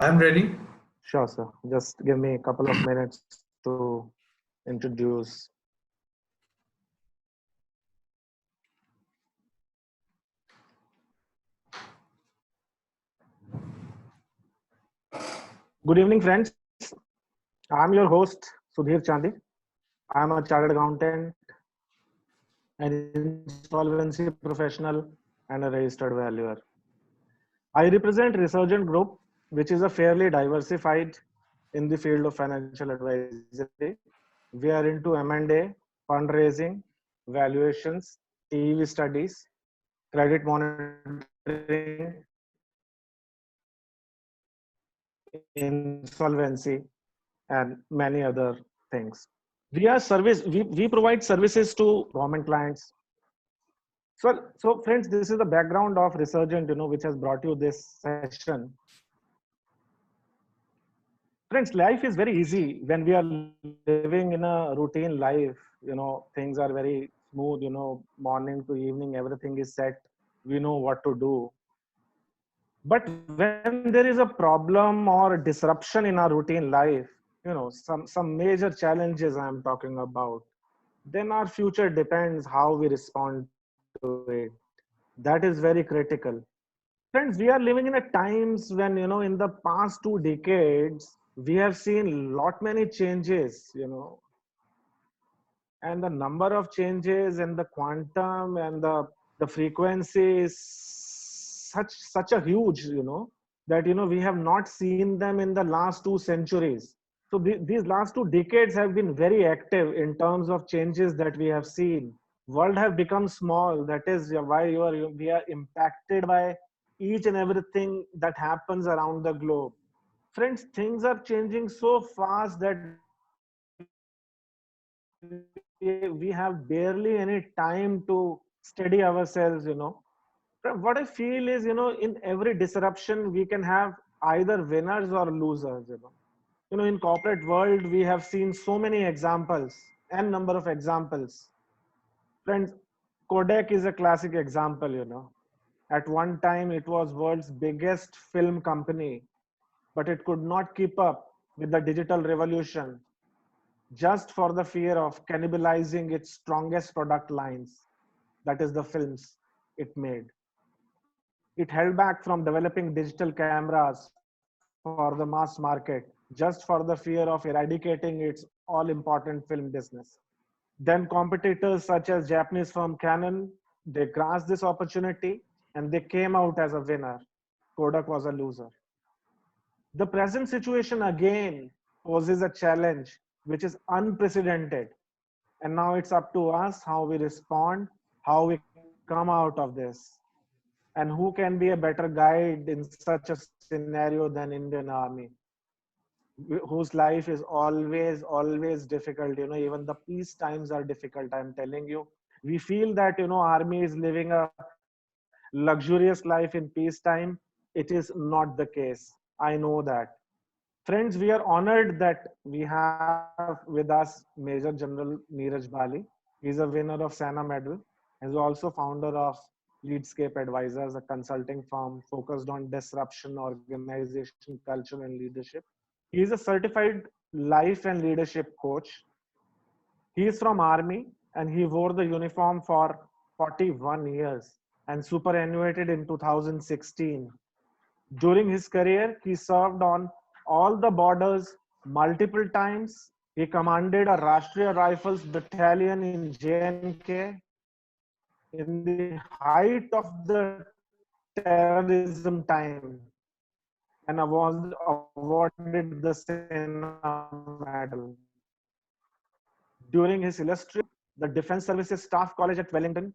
I'm ready. Sure, sir. Just give me a couple of minutes to introduce. Good evening, friends. I'm your host, Sudhir Chandi. I'm a chartered accountant, an insolvency professional, and a registered valuer. I represent Resurgent Group, which is a fairly diversified in the field of financial advisory. We are into M&A, fundraising, valuations, TEV studies, credit monitoring, insolvency, and many other things. We provide services to government clients. So friends, this is the background of Resurgent, which has brought you this session. Friends, life is very easy when we are living in a routine life. Things are very smooth, morning to evening, everything is set. We know what to do. But when there is a problem or disruption in our routine life, some major challenges I'm talking about, then our future depends how we respond to it. That is very critical. Friends, we are living in a times when, in the past 2 decades, we have seen lot many changes, and the number of changes and the quantum and the frequency is such a huge, that, we have not seen them in the last 2 centuries. So these last 2 decades have been very active in terms of changes that we have seen. World have become small. That is why we are impacted by each and everything that happens around the globe. Friends, things are changing so fast that we have barely any time to steady ourselves. What I feel is, in every disruption, we can have either winners or losers. In corporate world, we have seen so many examples, n number of examples. Friends, Kodak is a classic example. At one time, it was world's biggest film company, but it could not keep up with the digital revolution just for the fear of cannibalizing its strongest product lines, that is the films it made. It held back from developing digital cameras for the mass market just for the fear of eradicating its all important film business. Then competitors such as Japanese firm Canon, they grasped this opportunity and they came out as a winner. Kodak was a loser. The present situation again poses a challenge which is unprecedented. And now it's up to us how we respond, how we come out of this. And who can be a better guide in such a scenario than Indian Army, whose life is always difficult. Even the peace times are difficult, I'm telling you. We feel that, army is living a luxurious life in peacetime. It is not the case. I know that. Friends, we are honored that we have with us Major General Neeraj Bali. He's a winner of Sena Medal. He's also founder of Leadscape Advisors, a consulting firm focused on disruption, organization, culture, and leadership. He is a certified life and leadership coach. He is from Army and he wore the uniform for 41 years and superannuated in 2016. During his career, he served on all the borders multiple times. He commanded a Rashtriya Rifles battalion in JNK in the height of the terrorism time and was awarded the Sena Medal. During his illustrious career, the Defense Services Staff College at Wellington,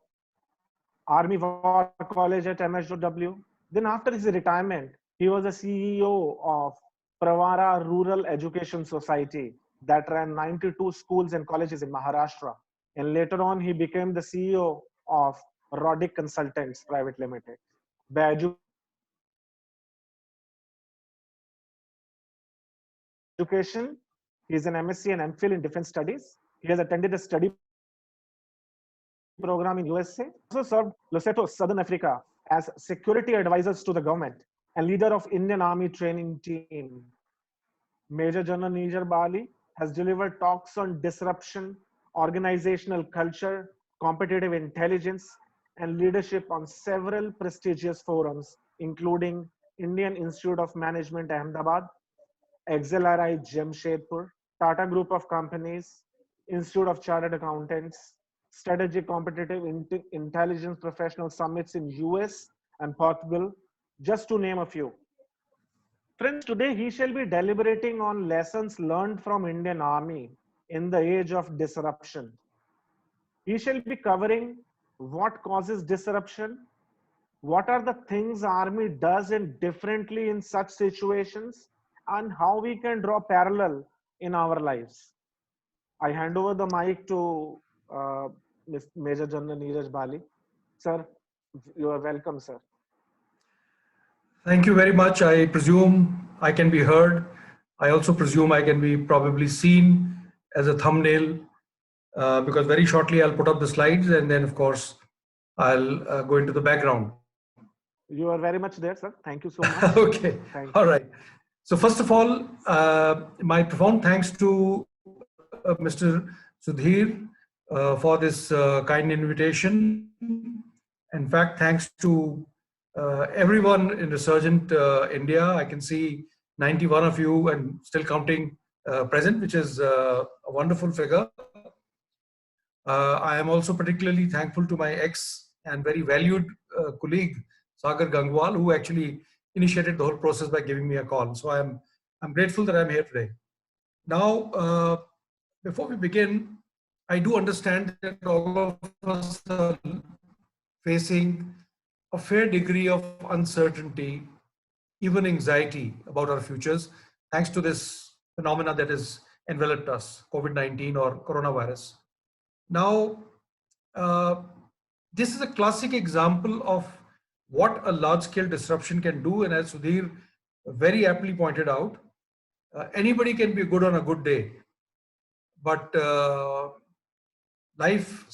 Army War College at MSW. Then after his retirement, he was a CEO of Pravara Rural Education Society that ran 92 schools and colleges in Maharashtra. And later on, he became the CEO of Rodic Consultants Private Limited. By education, he is an MSc and MPhil in Defense Studies. He has attended the study program in USA. He also served Loseto Southern Africa as security advisors to the government. He has also served Loseto Southern Africa as security advisors to the government. and leader of Indian Army training team. Major General Nijar Bali has delivered talks on disruption, organizational culture, competitive intelligence, and leadership on several prestigious forums, including Indian Institute of Management Ahmedabad, XLRI Jamshedpur, Tata Group of Companies, Institute of Chartered Accountants, Strategic Competitive Intelligence Professional Summits in US and Portugal, just to name a few. Friends, today he shall be deliberating on lessons learned from Indian Army in the age of disruption. He shall be covering what causes disruption, what are the things Army does in differently in such situations, and how we can draw parallel in our lives. I hand over the mic to uh, Major General Neeraj Bali. Sir, you are welcome, sir. Thank you very much. I presume I can be heard. I also presume I can be probably seen as a thumbnail because very shortly I'll put up the slides and then, of course, I'll go into the background. You are very much there, sir. Thank you so much. Okay. Thank All you. right. So first of all, my profound thanks to Mr. Sudhir for this kind invitation. In fact, thanks to everyone in Resurgent India. I can see 91 of you and still counting present, which is a wonderful figure. I am also particularly thankful to my ex and very valued colleague, Sagar Gangwal, who actually initiated the whole process by giving me a call. So I'm grateful that I'm here today. Now, before we begin, I do understand that all of us are facing a fair degree of uncertainty, even anxiety about our futures, thanks to this phenomena that has enveloped us, COVID-19 or coronavirus. Now, this is a classic example of what a large-scale disruption can do. And as Sudhir very aptly pointed out, anybody can be good on a good day, but life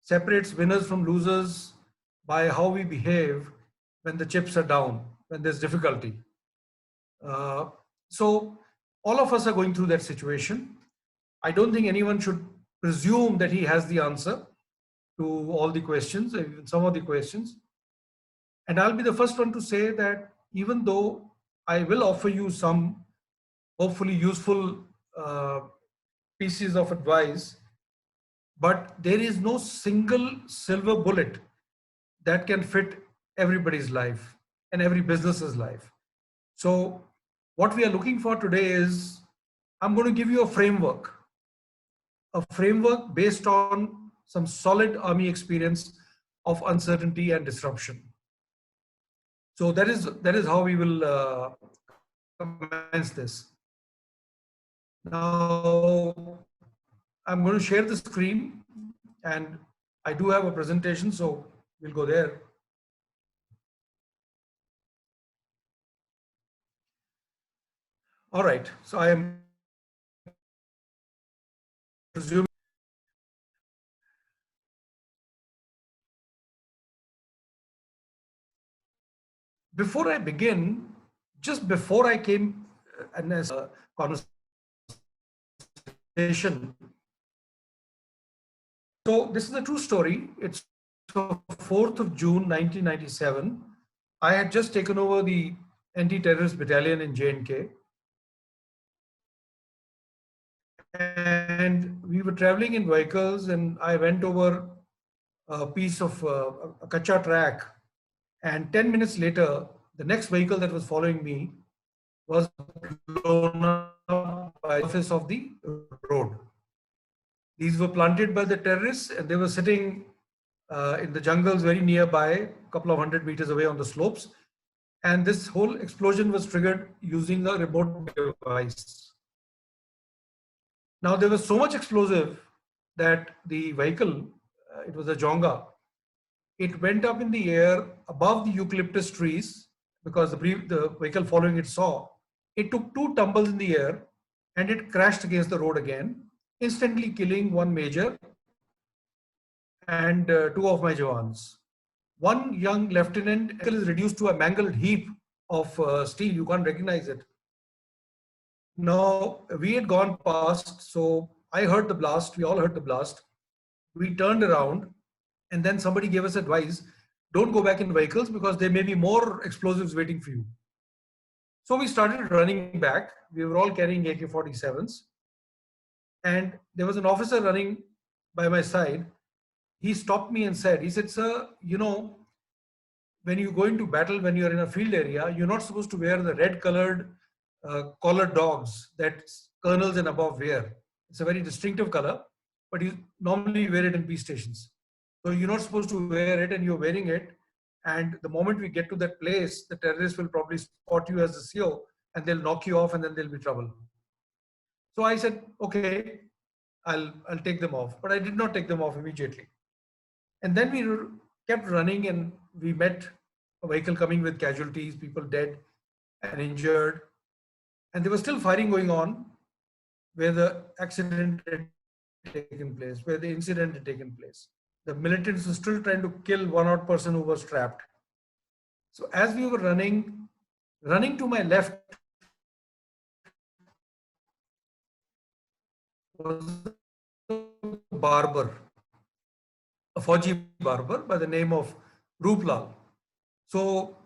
separates winners from losers by how we behave when the chips are down, when there's difficulty. So all of us are going through that situation. I don't think anyone should presume that he has the answer to all the questions, even some of the questions. And I'll be the first one to say that even though I will offer you some hopefully useful pieces of advice, but there is no single silver bullet that can fit everybody's life and every business's life. So what we are looking for today is, I'm going to give you a framework based on some solid Army experience of uncertainty and disruption. So that is how we will commence this. Now, I'm going to share the screen, and I do have a presentation, so we'll go there. All right, so I am presuming. Before I begin, just before I came and as a conversation, so this is a true story. It's the 4th of June, 1997. I had just taken over the anti-terrorist battalion in J&K. And we were traveling in vehicles, and I went over a piece of a kacha track. And 10 minutes later, the next vehicle that was following me was blown up by the surface of the road. These were planted by the terrorists, and they were sitting in the jungles very nearby, a couple of 100 meters away on the slopes. And this whole explosion was triggered using a remote device. Now, there was so much explosive that the vehicle, it was a Jonga, it went up in the air above the eucalyptus trees because the vehicle following it saw. It took 2 tumbles in the air and it crashed against the road again, instantly killing 1 major and 2 of my Jawans. 1 young lieutenant is reduced to a mangled heap of steel. You can't recognize it. Now, we had gone past, so I heard the blast. We all heard the blast. We turned around, and then somebody gave us advice, don't go back in vehicles because there may be more explosives waiting for you. So we started running back. We were all carrying AK-47s. And there was an officer running by my side. He stopped me and said, he said, sir, you know, when you go into battle, when you're in a field area, you're not supposed to wear the red colored collared dogs that colonels and above wear. It's a very distinctive color, but you normally wear it in peace stations. So you're not supposed to wear it, and you're wearing it. And the moment we get to that place, the terrorists will probably spot you as the CO, and they'll knock you off, and then there'll be trouble. So I said, okay, I'll take them off. But I did not take them off immediately. And then we kept running, and we met a vehicle coming with casualties, people dead and injured. And there was still firing going on where the accident had taken place, where the incident had taken place. The militants were still trying to kill one odd person who was trapped. So as we were running to my left was a barber, a Fauji barber by the name of Rooplal. So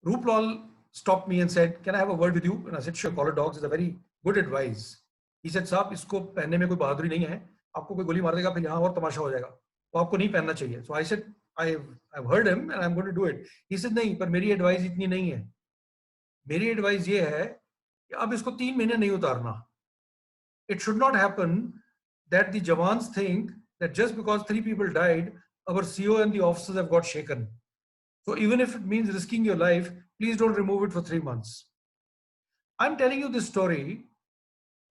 Rooplal stopped me and said, can I have a word with you? And I said, sure, collar dogs is a very good advice. He said, साहब इसको पहनने में कोई बहादुरी नहीं है, आपको कोई गोली मार देगा फिर यहाँ और तमाशा हो जाएगा, तो आपको नहीं पहनना चाहिए. So I said, I've heard him and I'm going to do it. He said, नहीं, पर मेरी advice इतनी नहीं है. मेरी advice ये है कि अब इसको 3 महीने नहीं उतारना. It should not happen that the Jawans think that just because 3 people died, our CO and the officers have got shaken. So even if it means risking your life, please don't remove it for 3 months. I'm telling you this story.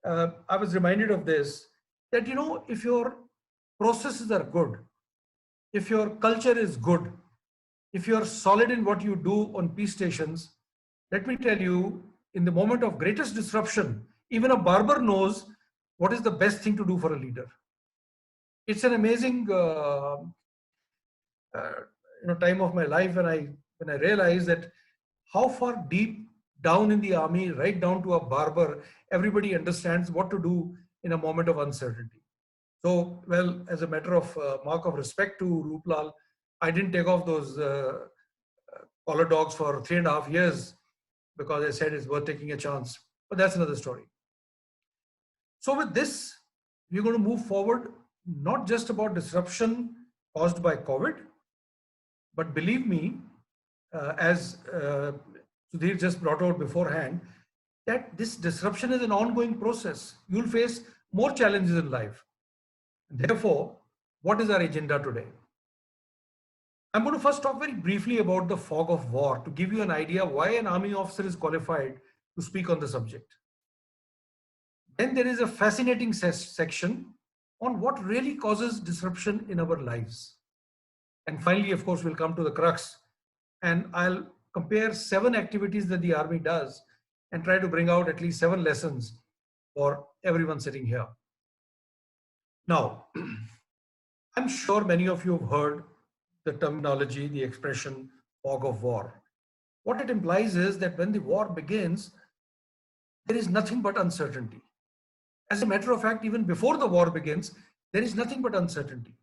I was reminded of this, that, you know, if your processes are good, if your culture is good, if you're solid in what you do on peace stations, let me tell you, in the moment of greatest disruption, even a barber knows what is the best thing to do for a leader. It's an amazing time of my life when I realized that how far deep down in the army, right down to a barber, everybody understands what to do in a moment of uncertainty. So, well, as a matter of mark of respect to Rooplal, I didn't take off those collar dogs for 3.5 years because I said it's worth taking a chance. But that's another story. So with this, we're going to move forward, not just about disruption caused by COVID, but believe me, as Sudhir just brought out beforehand, that this disruption is an ongoing process. You'll face more challenges in life. Therefore, what is our agenda today? I'm going to first talk very briefly about the fog of war to give you an idea why an army officer is qualified to speak on the subject. Then there is a fascinating section on what really causes disruption in our lives. And finally, of course, we'll come to the crux, and I'll compare 7 activities that the army does and try to bring out at least 7 lessons for everyone sitting here. Now, I'm sure many of you have heard the terminology, the expression fog of war. What it implies is that when the war begins, there is nothing but uncertainty. As a matter of fact, even before the war begins, there is nothing but uncertainty.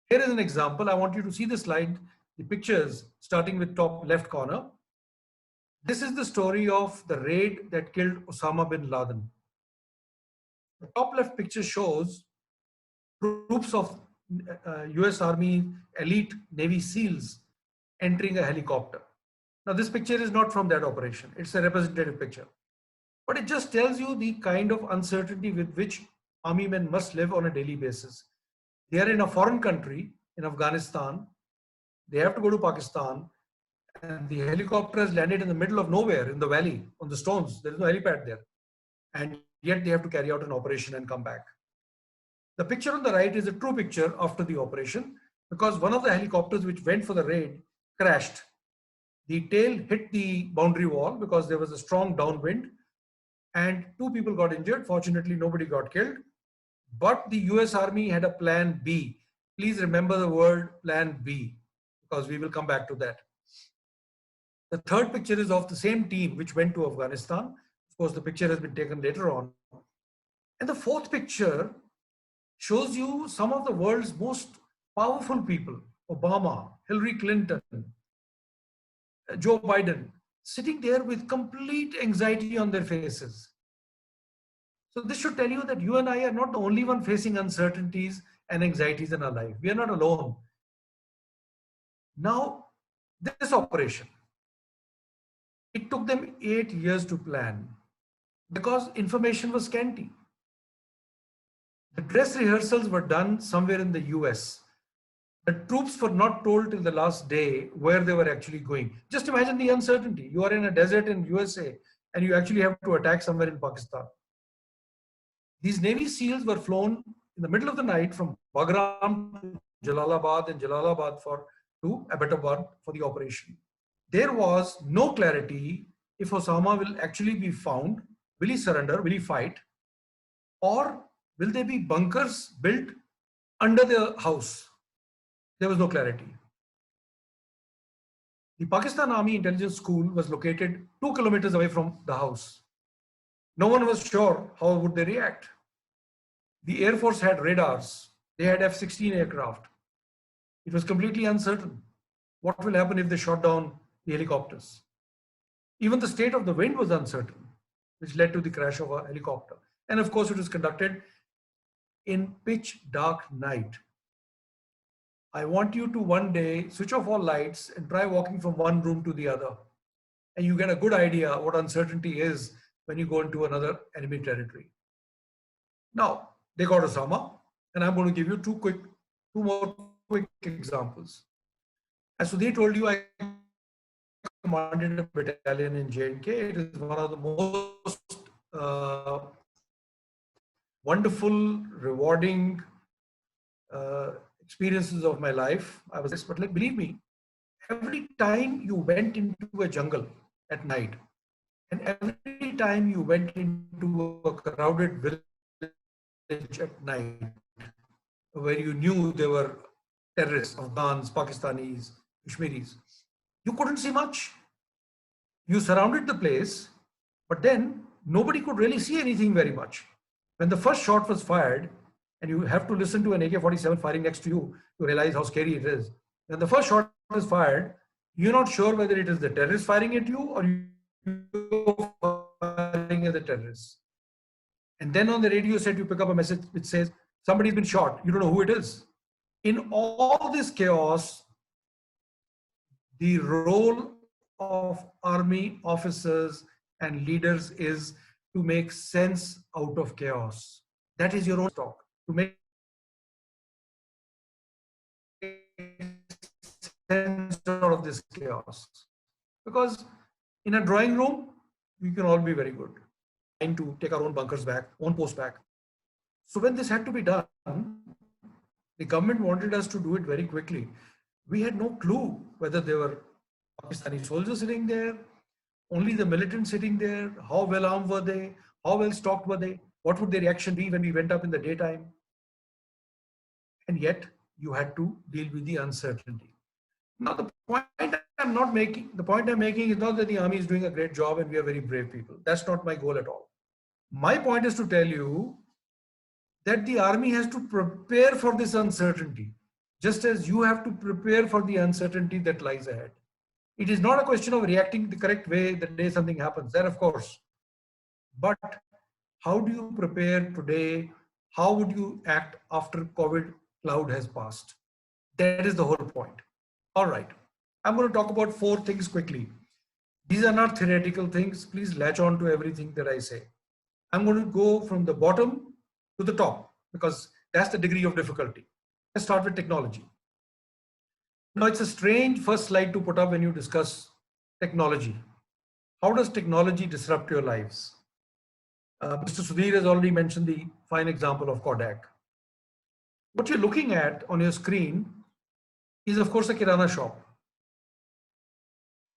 Here is an example. I want you to see the slide, the pictures starting with top left corner. This is the story of the raid that killed Osama bin Laden. The top left picture shows troops of US Army elite Navy SEALs entering a helicopter. Now, this picture is not from that operation. It's a representative picture. But it just tells you the kind of uncertainty with which army men must live on a daily basis. They are in a foreign country, in Afghanistan. They have to go to Pakistan, and the helicopter has landed in the middle of nowhere in the valley on the stones. There is no helipad there. And yet they have to carry out an operation and come back. The picture on the right is a true picture after the operation, because one of the helicopters which went for the raid crashed. The tail hit the boundary wall because there was a strong downwind, and 2 people got injured. Fortunately, nobody got killed. But the US Army had a plan B. Please remember the word plan B, because we will come back to that. The third picture is of the same team which went to Afghanistan. Of course, the picture has been taken later on. And the fourth picture shows you some of the world's most powerful people, Obama, Hillary Clinton, Joe Biden, sitting there with complete anxiety on their faces. So this should tell you that you and I are not the only one facing uncertainties and anxieties in our life. We are not alone. Now, this operation, it took them 8 years to plan because information was scanty. The dress rehearsals were done somewhere in the US. The troops were not told till the last day where they were actually going. Just imagine the uncertainty. You are in a desert in USA and you actually have to attack somewhere in Pakistan. These Navy SEALs were flown in the middle of the night from Bagram to Jalalabad and Jalalabad to Abbottabad for the operation. There was no clarity if Osama will actually be found, will he surrender, will he fight, or will there be bunkers built under the house? There was no clarity. The Pakistan Army Intelligence School was located 2 kilometers away from the house. No one was sure how would they react. The Air Force had radars. They had F-16 aircraft. It was completely uncertain. What will happen if they shot down the helicopters? Even the state of the wind was uncertain, which led to the crash of a helicopter. And of course, it was conducted in pitch dark night. I want you to one day switch off all lights and try walking from one room to the other. And you get a good idea what uncertainty is when you go into another enemy territory. Now, they got Osama, and I'm going to give you two more quick examples. As Sudhir told you, I commanded a battalion in J&K. It is one of the most wonderful, rewarding experiences of my life. But believe me, every time you went into a jungle at night, and every time you went into a crowded village at night, where you knew there were terrorists, Afghans, Pakistanis, Kashmiris, you couldn't see much. You surrounded the place, but then nobody could really see anything very much. When the first shot was fired, and you have to listen to an AK-47 firing next to you to realize how scary it is. When the first shot is fired, you're not sure whether it is the terrorist firing at you or you firing at the terrorists. And then on the radio set, you pick up a message which says, somebody's been shot. You don't know who it is. In all this chaos, the role of army officers and leaders is to make sense out of chaos. That is your own talk. To make sense out of this chaos. Because in a drawing room, we can all be very good. Trying to take our own bunkers back, own posts back. So when this had to be done, the government wanted us to do it very quickly. We had no clue whether there were Pakistani soldiers sitting there, only the militants sitting there, how well armed were they, how well stocked were they, what would their reaction be when we went up in the daytime. And yet you had to deal with the uncertainty. Now the point I'm making is not that the army is doing a great job and we are very brave people. That's not my goal at all. My point is to tell you that the army has to prepare for this uncertainty, just as you have to prepare for the uncertainty that lies ahead. It is not a question of reacting the correct way the day something happens, that of course. But how do you prepare today? How would you act after COVID cloud has passed? That is the whole point. All right. I'm going to talk about 4 things quickly. These are not theoretical things. Please latch on to everything that I say. I'm going to go from the bottom to the top because that's the degree of difficulty. Let's start with technology. Now, it's a strange first slide to put up when you discuss technology. How does technology disrupt your lives? Mr. Sudhir has already mentioned the fine example of Kodak. What you're looking at on your screen is, of course, a Kirana shop.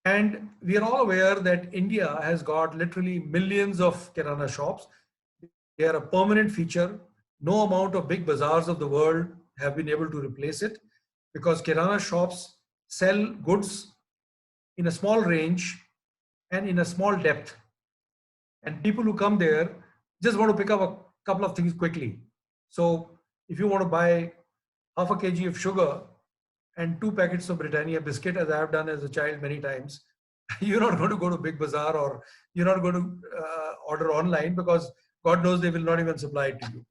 And we are all aware that India has got literally millions of Kirana shops. They are a permanent feature. No amount of big bazaars of the world have been able to replace it because Kirana shops sell goods in a small range and in a small depth. And people who come there just want to pick up a couple of things quickly. So if you want to buy half a kg of sugar and 2 packets of Britannia biscuit, as I have done as a child many times, you're not going to go to Big Bazaar, or you're not going to order online, because God knows they will not even supply it to you.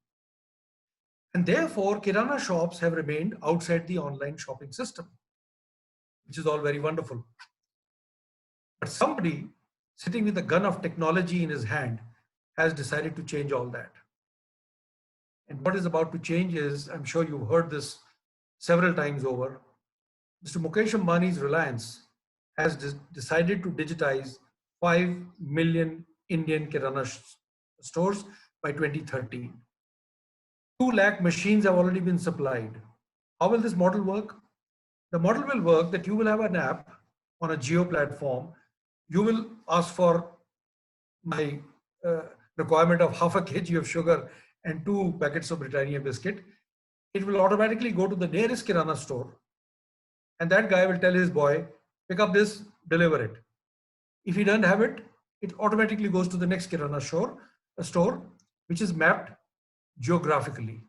And therefore, Kirana shops have remained outside the online shopping system, which is all very wonderful. But somebody sitting with a gun of technology in his hand has decided to change all that. And what is about to change is, I'm sure you've heard this several times over, Mr. Mukesh Ambani's Reliance has decided to digitize 5 million Indian Kirana stores by 2030. 2 lakh machines have already been supplied. How will this model work? The model will work that you will have an app on a Jio platform. You will ask for my requirement of half a kg of sugar and 2 packets of Britannia biscuit. It will automatically go to the nearest Kirana store, and that guy will tell his boy, pick up this, deliver it. If he doesn't have it, it automatically goes to the next Kirana store, which is mapped geographically.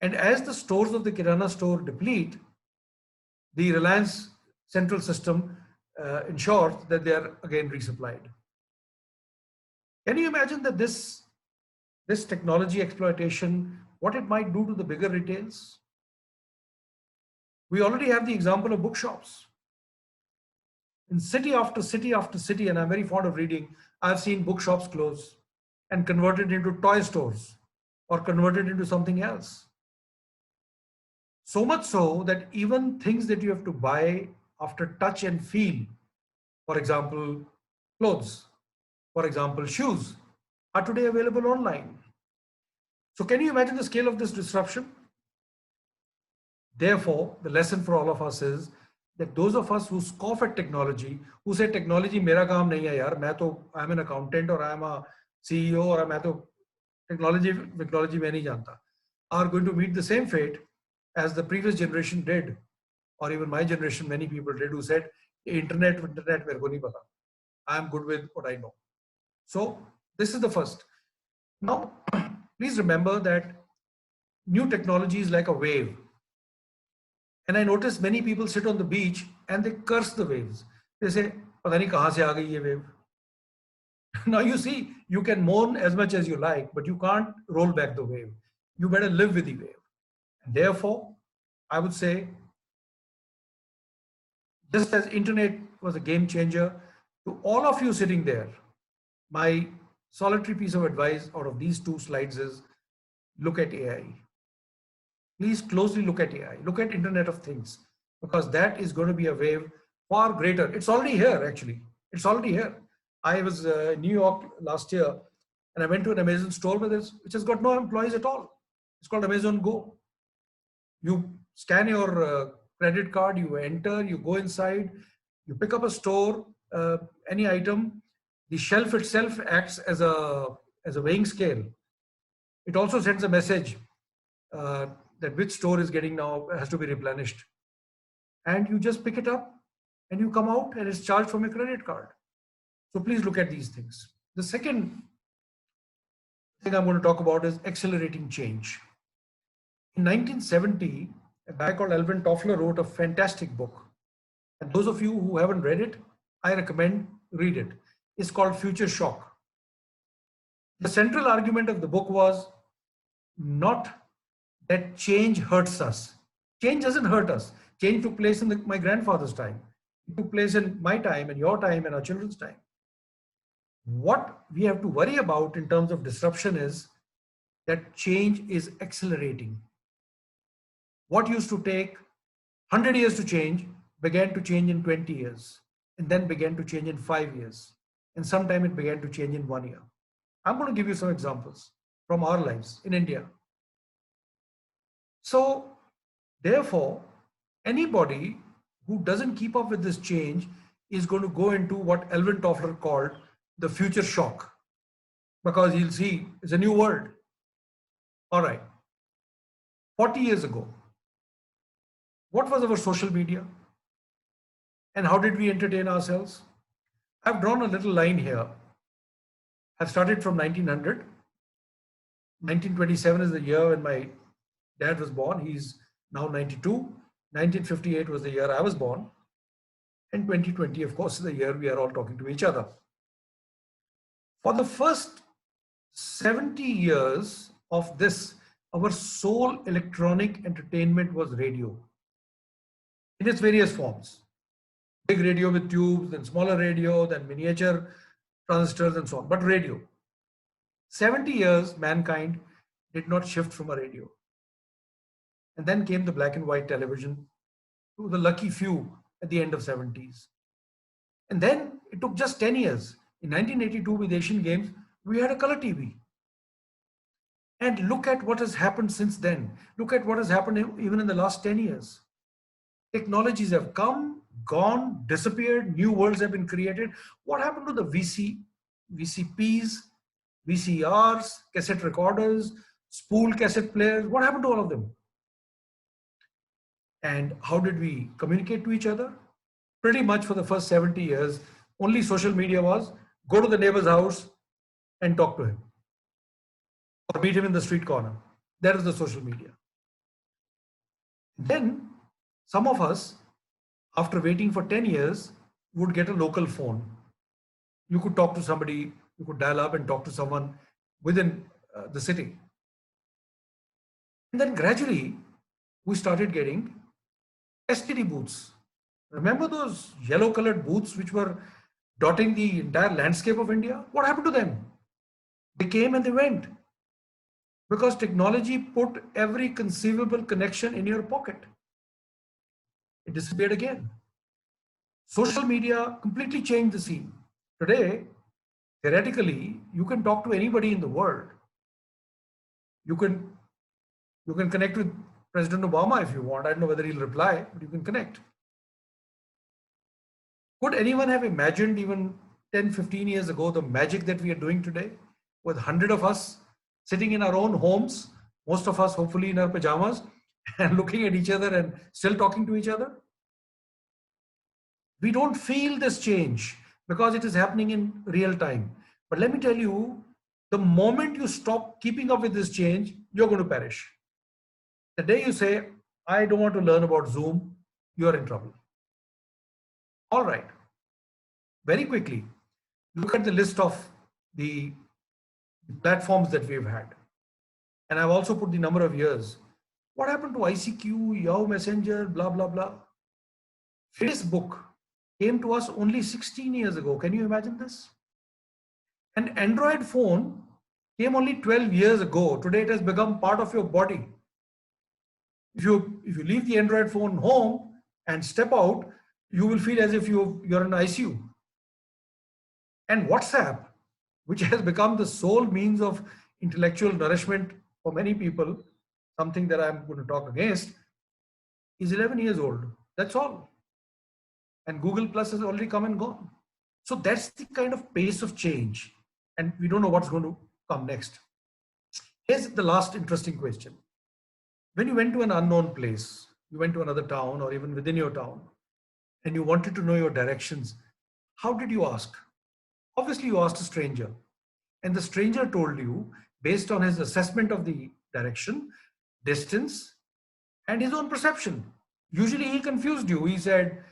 And as the stores of the Kirana store deplete, the Reliance central system ensures that they are again resupplied. Can you imagine that this technology exploitation, what it might do to the bigger retails? We already have the example of bookshops. In city after city after city, and I'm very fond of reading, I've seen bookshops close and converted into toy stores or converted into something else. So much so that even things that you have to buy after touch and feel, for example, clothes, for example, shoes, are today available online. So can you imagine the scale of this disruption? Therefore, the lesson for all of us is that those of us who scoff at technology, who say technology mera kaam nahi hai yaar, I'm an accountant, or I'm a CEO, or मैं तो technology मैं नहीं जानता, are going to meet the same fate as the previous generation did, or even my generation, many people did, who said, internet मेरे को नहीं पता. I'm good with what I know. So this is the first. Now, please remember that new technology is like a wave. And I notice many people sit on the beach and they curse the waves. They say, "Pata nahi kahan se aa gayi ye wave." Now you see, you can moan as much as you like, but you can't roll back the wave. You better live with the wave. And therefore, I would say, just as internet was a game changer, to all of you sitting there, my solitary piece of advice out of these 2 slides is, look at AI. Please closely look at AI, look at Internet of Things, because that is going to be a wave far greater. It's already here, actually. It's already here. I was in New York last year, and I went to an Amazon store which has got no employees at all. It's called Amazon Go. You scan your credit card, you enter, you go inside, you pick up a store, any item. The shelf itself acts as a weighing scale. It also sends a message that which store is getting now has to be replenished. And you just pick it up and you come out and it's charged from your credit card. So please look at these things. The second thing I'm going to talk about is accelerating change. In 1970, a guy called Alvin Toffler wrote a fantastic book. And those of you who haven't read it, I recommend read it. It's called Future Shock. The central argument of the book was not that change hurts us. Change doesn't hurt us. Change took place in my grandfather's time. It took place in my time and your time and our children's time. What we have to worry about in terms of disruption is that change is accelerating. What used to take 100 years to change began to change in 20 years, and then began to change in 5 years. And sometime it began to change in 1 year. I'm going to give you some examples from our lives in India. So therefore, anybody who doesn't keep up with this change is going to go into what Alvin Toffler called the future shock, because he'll see it's a new world. All right. 40 years ago, what was our social media? And how did we entertain ourselves? I've drawn a little line here. I've started from 1900. 1927 is the year when my dad was born. He's now 92. 1958 was the year I was born. And 2020, of course, is the year we are all talking to each other. For the first 70 years of this, our sole electronic entertainment was radio in its various forms. Big radio with tubes, then smaller radio, then miniature transistors and so on, but radio. 70 years, mankind did not shift from a radio. And then came the black and white television to the lucky few at the end of 70s. And then it took just 10 years. In 1982 with Asian Games, we had a color TV. And look at what has happened since then. Look at what has happened even in the last 10 years. Technologies have come, gone, disappeared, new worlds have been created. What happened to the VCPs, VCRs, cassette recorders, spool cassette players? What happened to all of them? And how did we communicate to each other? Pretty much for the first 70 years, only social media was go to the neighbor's house and talk to him or meet him in the street corner. That is the social media. Then some of us, after waiting for 10 years, would get a local phone. You could talk to somebody, you could dial up and talk to someone within the city. And then gradually, we started getting STD booths. Remember those yellow colored booths which were dotting the entire landscape of India? What happened to them? They came and they went because technology put every conceivable connection in your pocket. It disappeared again. Social media completely changed the scene. Today, theoretically, you can talk to anybody in the world. You can connect with President Obama if you want. I don't know whether he'll reply, but you can connect. Could anyone have imagined even 10, 15 years ago the magic that we are doing today with 100 of us sitting in our own homes, most of us hopefully in our pajamas and looking at each other and still talking to each other? We don't feel this change because it is happening in real time. But let me tell you, the moment you stop keeping up with this change, you're going to perish. The day you say, I don't want to learn about Zoom, you're in trouble. All right. Very quickly, look at the list of the platforms that we've had. And I've also put the number of years. What happened to ICQ, Yahoo Messenger, blah, blah, blah? Facebook came to us only 16 years ago. Can you imagine this? An Android phone came only 12 years ago. Today it has become part of your body. If you leave the Android phone home and step out, you will feel as if you're in ICU. And WhatsApp, which has become the sole means of intellectual nourishment for many people, something that I'm going to talk against, is 11 years old. That's all. And Google Plus has already come and gone. So that's the kind of pace of change. And we don't know what's going to come next. Here's the last interesting question. When you went to an unknown place, you went to another town or even within your town, and you wanted to know your directions, how did you ask? Obviously, you asked a stranger. And the stranger told you, based on his assessment of the direction, distance, and his own perception. Usually he confused you. He said,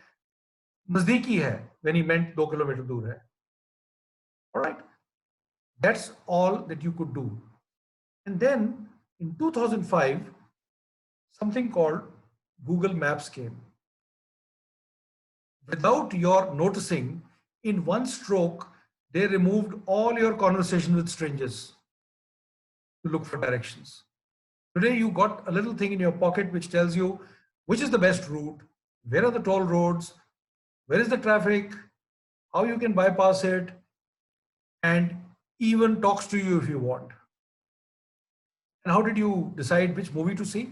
Nazdiki hai, when he meant 2 kilometers dur hai. All right. That's all that you could do. And then in 2005, something called Google Maps came. Without your noticing, in one stroke, they removed all your conversation with strangers to look for directions. Today, you got a little thing in your pocket which tells you which is the best route, where are the toll roads, where is the traffic, how you can bypass it, and even talks to you if you want. And how did you decide which movie to see?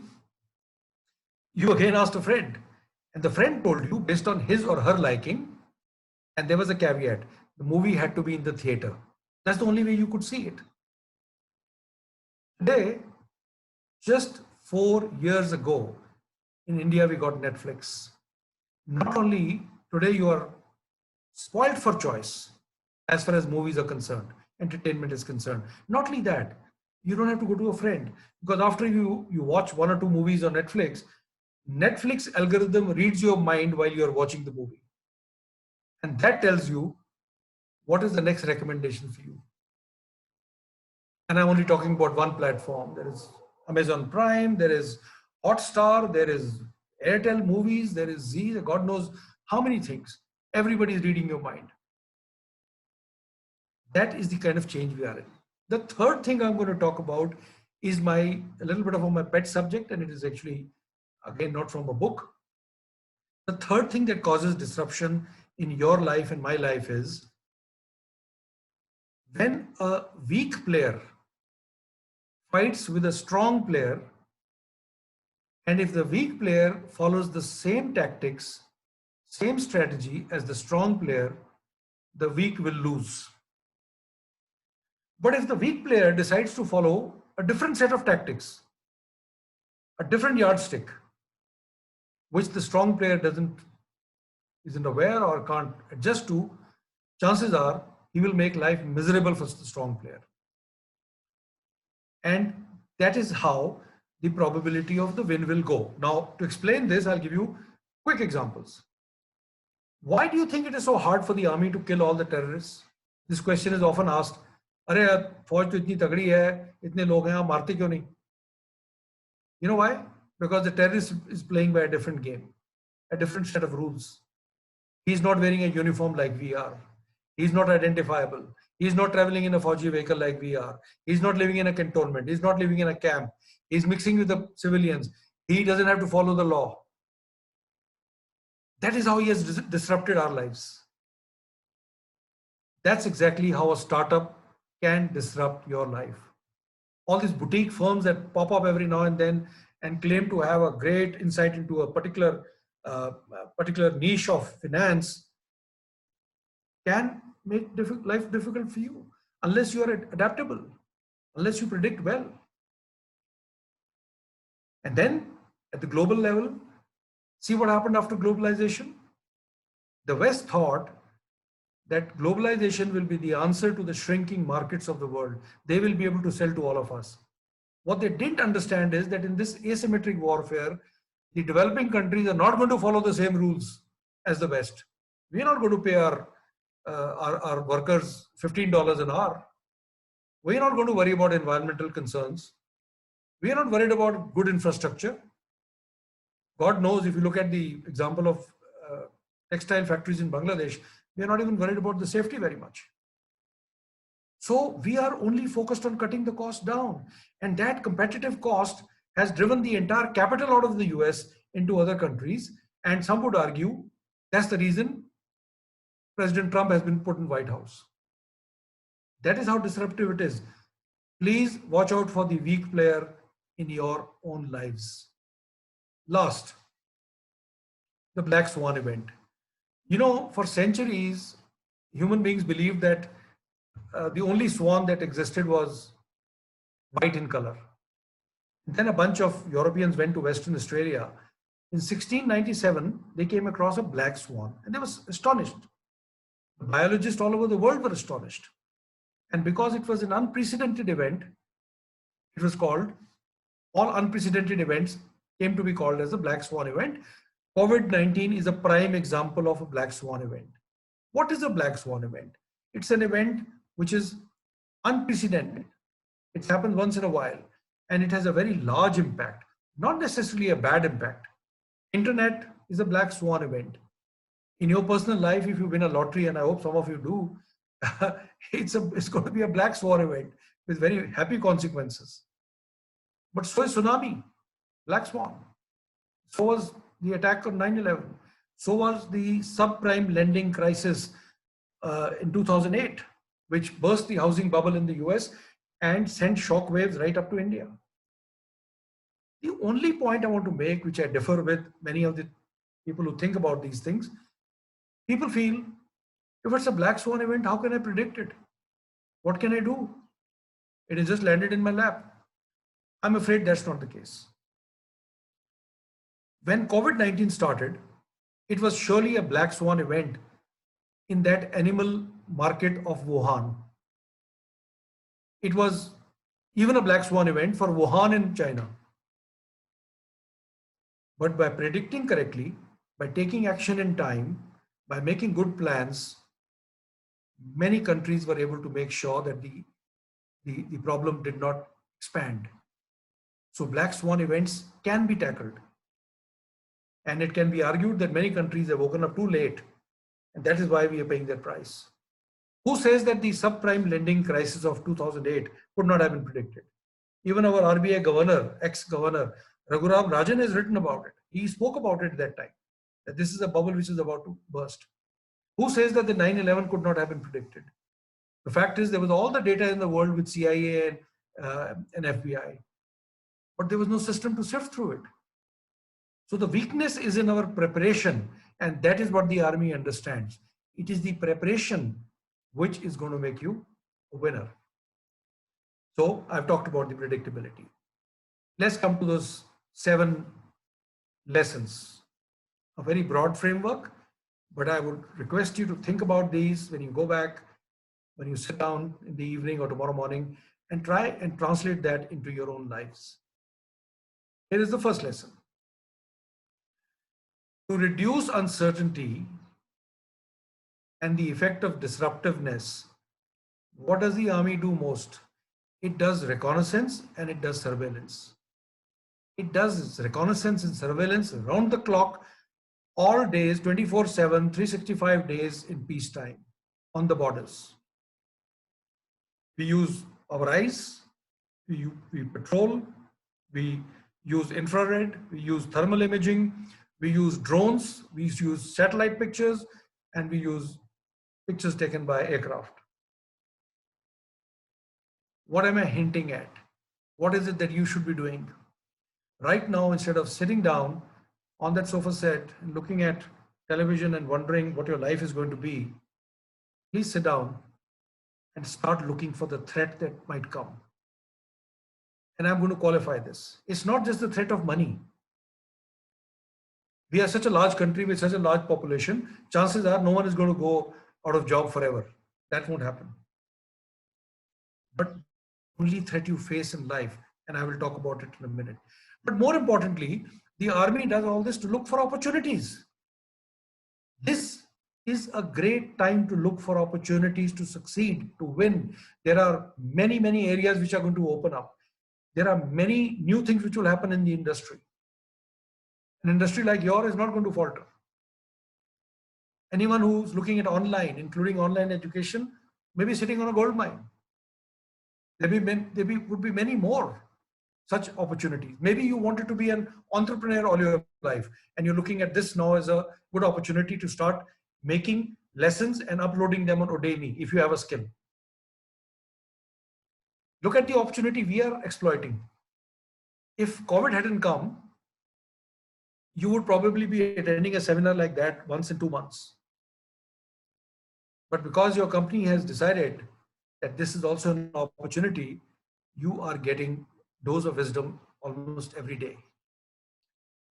You again asked a friend, and the friend told you based on his or her liking, and there was a caveat. The movie had to be in the theater. That's the only way you could see it. Today, just 4 years ago, in India, we got Netflix. Not only Today you are spoiled for choice as far as movies are concerned, entertainment is concerned. Not only that, you don't have to go to a friend, because after you watch one or two movies on Netflix algorithm reads your mind while you are watching the movie, and that tells you what is the next recommendation for you. And I'm only talking about one platform. There is Amazon Prime, there is Hotstar, there is Airtel Movies, there is Z, God knows how many things. Everybody is reading your mind. That is the kind of change we are in. The third thing I'm going to talk about is a little bit of my pet subject, and it is actually, again, not from a book. The third thing that causes disruption in your life and my life is when a weak player fights with a strong player, and if the weak player follows the same tactics, same strategy as the strong player, the weak will lose. But if the weak player decides to follow a different set of tactics, a different yardstick, which the strong player isn't aware or can't adjust to, chances are he will make life miserable for the strong player. And that is how the probability of the win will go. Now, to explain this, I'll give you quick examples. Why do you think it is so hard for the army to kill all the terrorists? This question is often asked. अरे फौज तो इतनी तगड़ी है, इतने लोग हैं, आप मारते क्यों नहीं? You know why? Because the terrorist is playing by a different game, a different set of rules. He's not wearing a uniform like we are. He's not identifiable. He's not traveling in a Fauji vehicle like we are. He's not living in a cantonment. He's not living in a camp. He's mixing with the civilians. He doesn't have to follow the law. That is how he has disrupted our lives. That's exactly how a startup can disrupt your life. All these boutique firms that pop up every now and then and claim to have a great insight into a particular niche of finance can make life difficult for you unless you are adaptable, unless you predict well. And then at the global level, see what happened after globalization. The West thought that globalization will be the answer to the shrinking markets of the world. They will be able to sell to all of us. What they didn't understand is that in this asymmetric warfare, the developing countries are not going to follow the same rules as the West. We're not going to pay our workers $15 an hour. We're not going to worry about environmental concerns. We're not worried about good infrastructure. God knows, if you look at the example of textile factories in Bangladesh, we are not even worried about the safety very much. So we are only focused on cutting the cost down. And that competitive cost has driven the entire capital out of the US into other countries. And some would argue that's the reason President Trump has been put in White House. That is how disruptive it is. Please watch out for the weak player in your own lives. Last, the Black Swan event. You know, for centuries, human beings believed that the only swan that existed was white in color. Then a bunch of Europeans went to Western Australia. In 1697, they came across a black swan and they were astonished. Biologists all over the world were astonished. And because it was an unprecedented event, it was called, all unprecedented events came to be called as the Black Swan event. COVID-19 is a prime example of a Black Swan event. What is a Black Swan event? It's an event which is unprecedented. It happens once in a while and it has a very large impact, not necessarily a bad impact. Internet is a Black Swan event. In your personal life, if you win a lottery, and I hope some of you do, it's going to be a Black Swan event with very happy consequences. But so is tsunami, Black Swan. So was the attack on 9/11. So was the subprime lending crisis in 2008, which burst the housing bubble in the US and sent shockwaves right up to India. The only point I want to make, which I differ with many of the people who think about these things, people feel, if it's a Black Swan event, how can I predict it? What can I do? It has just landed in my lap. I'm afraid that's not the case. When COVID-19 started, It was surely a black swan event in that animal market of Wuhan. It was even a black swan event for Wuhan in China. But by predicting correctly, by taking action in time, by making good plans, many countries were able to make sure that the problem did not expand. So black swan events can be tackled. And it can be argued that many countries have woken up too late, and that is why we are paying their price. Who says that the subprime lending crisis of 2008 could not have been predicted? Even our RBI governor, ex-governor, Raghuram Rajan has written about it. He spoke about it at that time, that this is a bubble which is about to burst. Who says that the 9/11 could not have been predicted? The fact is there was all the data in the world with CIA and FBI, but there was no system to sift through it. So the weakness is in our preparation, and that is what the army understands. It is the preparation which is going to make you a winner. So I've talked about the predictability. Let's come to those 7 lessons. A very broad framework, but I would request you to think about these when you go back, when you sit down in the evening or tomorrow morning, and try and translate that into your own lives. Here is the first lesson. To reduce uncertainty and the effect of disruptiveness, what does the army do most? It does reconnaissance and it does surveillance. It does reconnaissance and surveillance around the clock, all days, 24/7, 365 days in peacetime on the borders. We use our eyes, we patrol, we use infrared, we use thermal imaging, we use drones, we use satellite pictures, and we use pictures taken by aircraft. What am I hinting at? What is it that you should be doing? Right now, instead of sitting down on that sofa set and looking at television and wondering what your life is going to be, please sit down and start looking for the threat that might come. And I'm going to qualify this. It's not just the threat of money. We are such a large country with such a large population, chances are no one is going to go out of job forever. That won't happen. But only threat you face in life, and I will talk about it in a minute. But more importantly, the army does all this to look for opportunities. This is a great time to look for opportunities to succeed, to win. There are many, many areas which are going to open up. There are many new things which will happen in the industry. An industry like yours is not going to falter. Anyone who's looking at online, including online education, may be sitting on a gold mine. There would be many more such opportunities. Maybe you wanted to be an entrepreneur all your life, and you're looking at this now as a good opportunity to start making lessons and uploading them on Udemy if you have a skill. Look at the opportunity we are exploiting. If COVID hadn't come, you would probably be attending a seminar like that once in 2 months. But because your company has decided that this is also an opportunity, you are getting dose of wisdom almost every day.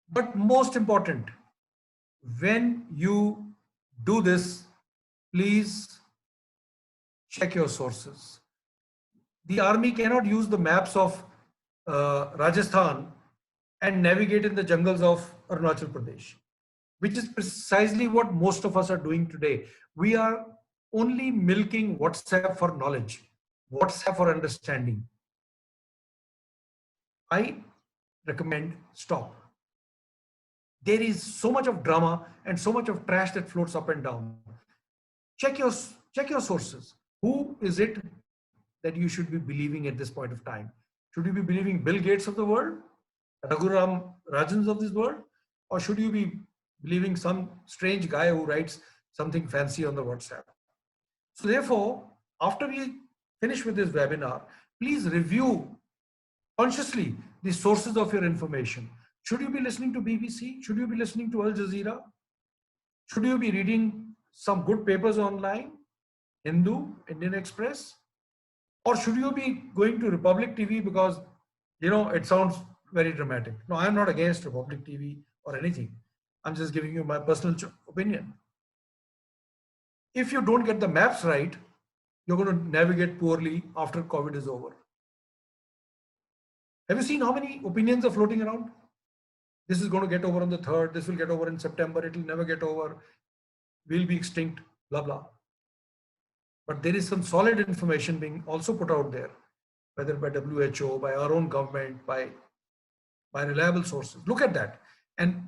But most important, when you do this, please check your sources. The army cannot use the maps of Rajasthan and navigate in the jungles of Arunachal Pradesh, which is precisely what most of us are doing today. We are only milking WhatsApp for knowledge, WhatsApp for understanding. I recommend stop. There is so much of drama and so much of trash that floats up and down. Check your sources. Who is it that you should be believing at this point of time? Should you be believing Bill Gates of the world, Raghuram Rajans of this world, or should you be believing some strange guy who writes something fancy on the WhatsApp? So therefore, after we finish with this webinar, please review consciously the sources of your information. Should you be listening to BBC? Should you be listening to Al Jazeera? Should you be reading some good papers online, Hindu, Indian Express? Or should you be going to Republic TV because, it sounds very dramatic? No, I'm not against Republic TV or anything. I'm just giving you my personal opinion. If you don't get the maps right, you're going to navigate poorly after COVID is over. Have you seen how many opinions are floating around? This is going to get over on the 3rd. This will get over in September. It will never get over. We'll be extinct, blah, blah. But there is some solid information being also put out there, whether by WHO, by our own government, by reliable sources. Look at that. And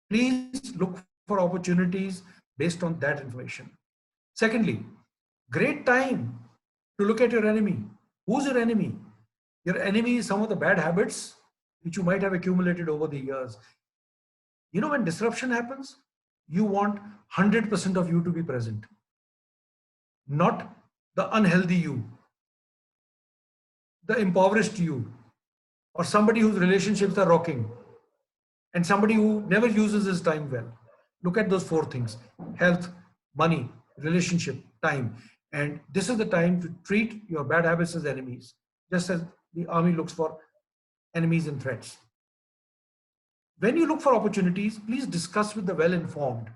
please look for opportunities based on that information. Secondly, great time to look at your enemy. Who's your enemy? Your enemy is some of the bad habits which you might have accumulated over the years. You know, when disruption happens, you want 100% of you to be present, not the unhealthy you, the impoverished you, or somebody whose relationships are rocking, and somebody who never uses his time well. Look at those 4 things: health, money, relationship, time. And this is the time to treat your bad habits as enemies, just as the army looks for enemies and threats. When you look for opportunities, please discuss with the well-informed.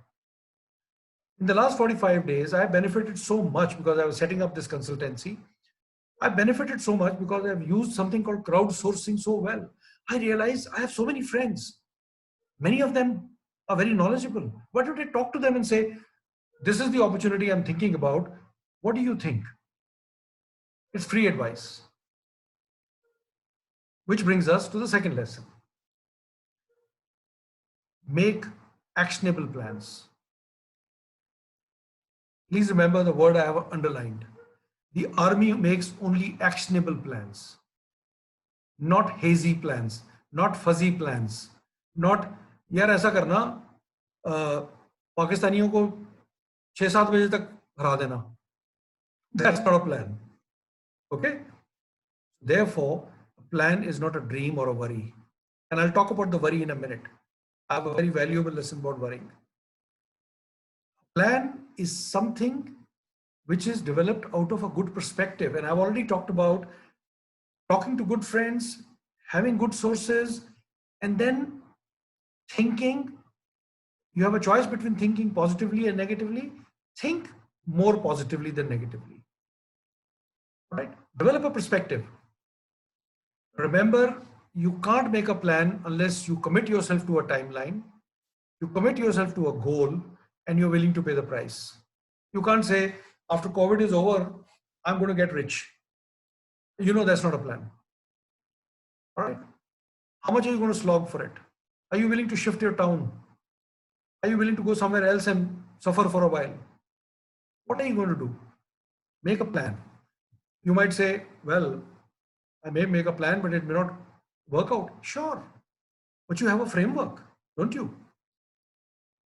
In the last 45 days, I have benefited so much because I was setting up this consultancy. I benefited so much because I've used something called crowdsourcing so well. I realized I have so many friends. Many of them are very knowledgeable. Why don't I talk to them and say, this is the opportunity I'm thinking about. What do you think? It's free advice. Which brings us to the second lesson. Make actionable plans. Please remember the word I have underlined. The army makes only actionable plans, not hazy plans, not fuzzy plans, not यार ऐसा करना पाकिस्तानियों को 6-7 बजे तक हरा देना. That's not a plan. Okay? Therefore, a plan is not a dream or a worry. And I'll talk about the worry in a minute. I have a very valuable lesson about worrying. A plan is something which is developed out of a good perspective. And I've already talked about talking to good friends, having good sources, and then thinking. You have a choice between thinking positively and negatively. Think more positively than negatively. Right? Develop a perspective. Remember, you can't make a plan unless you commit yourself to a timeline, you commit yourself to a goal, and you're willing to pay the price. You can't say, after COVID is over, I'm going to get rich. You know that's not a plan. All right. How much are you going to slog for it? Are you willing to shift your town? Are you willing to go somewhere else and suffer for a while? What are you going to do? Make a plan. You might say, well, I may make a plan, but it may not work out. Sure. But you have a framework, don't you?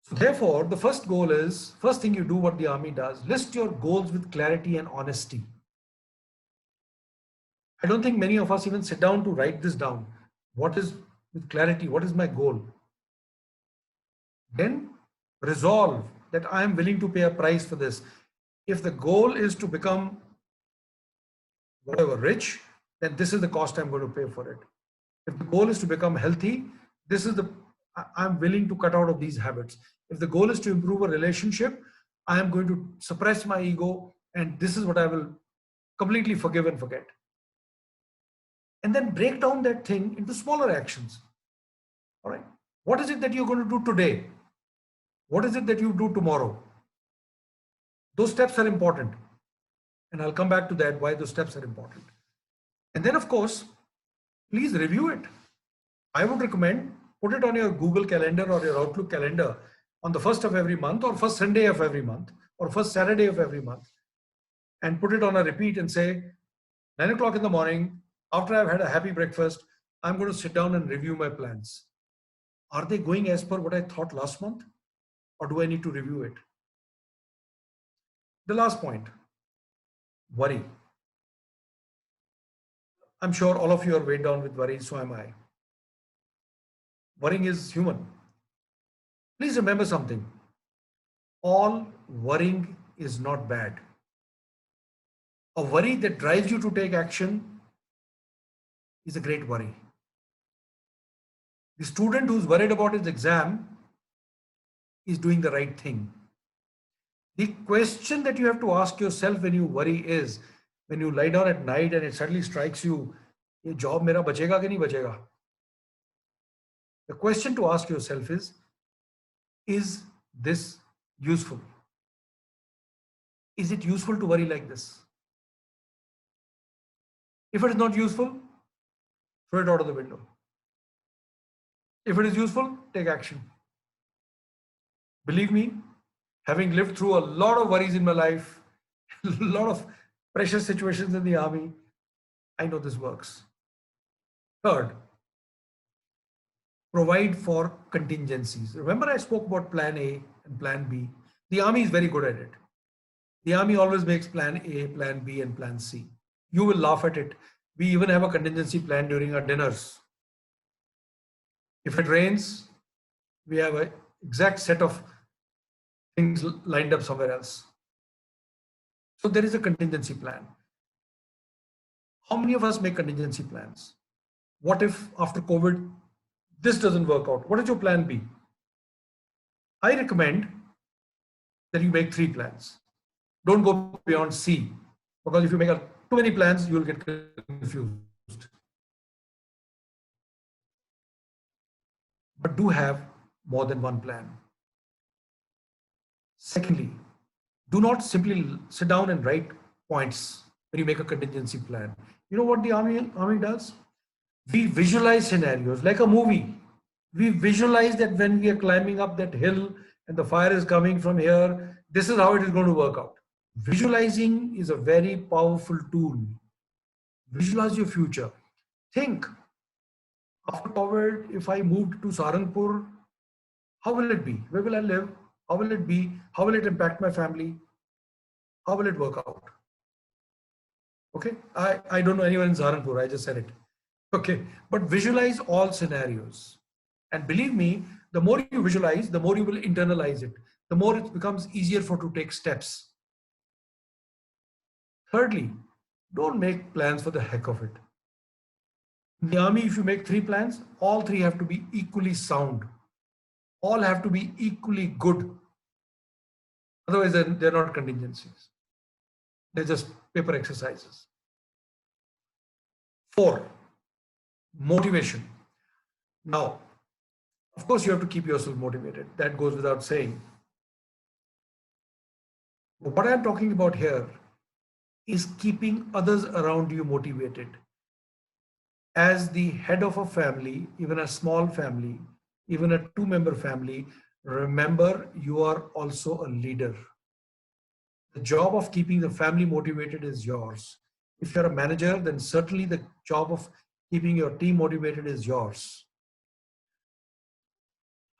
So therefore, the first goal is, first thing you do what the army does, list your goals with clarity and honesty. I don't think many of us even sit down to write this down. What is with clarity? What is my goal? Then resolve that I am willing to pay a price for this. If the goal is to become whatever rich, then this is the cost I'm going to pay for it. If the goal is to become healthy, this is I'm willing to cut out of these habits. If the goal is to improve a relationship, I am going to suppress my ego, and this is what I will completely forgive and forget. And then break down that thing into smaller actions. All right. What is it that you're going to do today? What is it that you do tomorrow? Those steps are important. And I'll come back to that, why those steps are important. And then, of course, please review it. I would recommend put it on your Google Calendar or your Outlook calendar on the first of every month, or first Sunday of every month, or first Saturday of every month, and put it on a repeat and say, 9 o'clock in the morning, after I've had a happy breakfast, I'm going to sit down and review my plans. Are they going as per what I thought last month, or do I need to review it? The last point, worry. I'm sure all of you are weighed down with worry, so am I. Worrying is human. Please remember something. All worrying is not bad. A worry that drives you to take action is a great worry. The student who's worried about his exam is doing the right thing. The question that you have to ask yourself when you worry is, when you lie down at night and it suddenly strikes you, ये job मेरा बचेगा कि नहीं बचेगा? The question to ask yourself is this useful? Is it useful to worry like this? If it is not useful, throw it out of the window. If it is useful, take action. Believe me, having lived through a lot of worries in my life, a lot of pressure situations in the army, I know this works. Third, provide for contingencies. Remember I spoke about plan A and plan B. The army is very good at it. The army always makes plan A, plan B, and plan C. You will laugh at it. We even have a contingency plan during our dinners. If it rains, we have an exact set of things lined up somewhere else. So there is a contingency plan. How many of us make contingency plans? What if after COVID, this doesn't work out? What is your plan B? I recommend that you make 3 plans. Don't go beyond C, because if you make too many plans, you will get confused. But do have more than one plan. Secondly, do not simply sit down and write points when you make a contingency plan. You know what the army does? We visualize scenarios like a movie. We visualize that when we are climbing up that hill and the fire is coming from here, this is how it is going to work out. Visualizing is a very powerful tool. Visualize your future. Think, after COVID, if I moved to Saharanpur, how will it be? Where will I live? How will it be? How will it impact my family? How will it work out? Okay, I don't know anyone in Saharanpur, I just said it. Okay, but visualize all scenarios. And believe me, the more you visualize, the more you will internalize it. The more it becomes easier to take steps. Thirdly, don't make plans for the heck of it. In the army, if you make 3 plans, all 3 have to be equally sound. All have to be equally good. Otherwise, they're not contingencies. They're just paper exercises. 4, motivation. Now, of course, you have to keep yourself motivated. That goes without saying. But what I'm talking about here is keeping others around you motivated. As the head of a family, even a small family, even a 2-member family, remember you are also a leader. The job of keeping the family motivated is yours. If you're a manager, then certainly the job of keeping your team motivated is yours.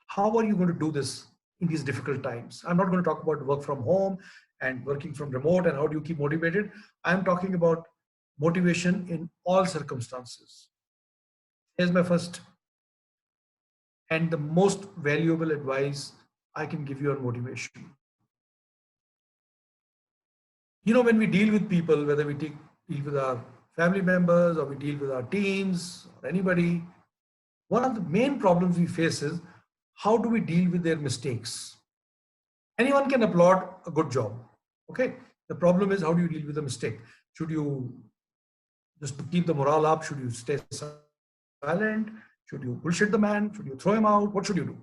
How are you going to do this in these difficult times? I'm not going to talk about work from home and working from remote and how do you keep motivated. I'm talking about motivation in all circumstances. Here's my first and the most valuable advice I can give you on motivation. You know, when we deal with people, whether we deal with our family members or we deal with our teams or anybody, one of the main problems we face is how do we deal with their mistakes? Anyone can applaud a good job. Okay. The problem is, how do you deal with a mistake? Should you just to keep the morale up? Should you stay silent? Should you bullshit the man? Should you throw him out? What should you do?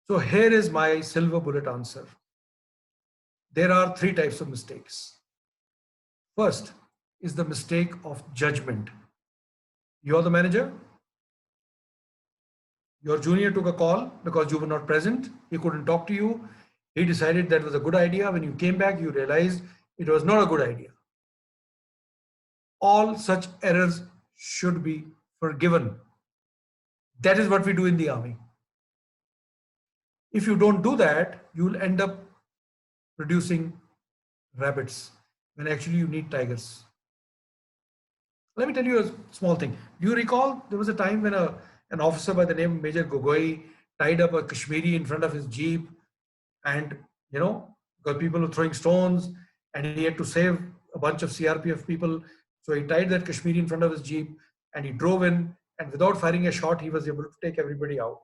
So here is my silver bullet answer. There are 3 types of mistakes. First is the mistake of judgment. You're the manager. Your junior took a call because you were not present. He couldn't talk to you. He decided that was a good idea. When you came back, you realized it was not a good idea. All such errors should be forgiven. That is what we do in the army. If you don't do that, you will end up producing rabbits when actually you need tigers. Let me tell you a small thing. Do you recall there was a time when an officer by the name of Major Gogoi tied up a Kashmiri in front of his jeep, and because people were throwing stones and he had to save a bunch of CRPF people. So he tied that Kashmiri in front of his jeep and he drove in, and without firing a shot, he was able to take everybody out.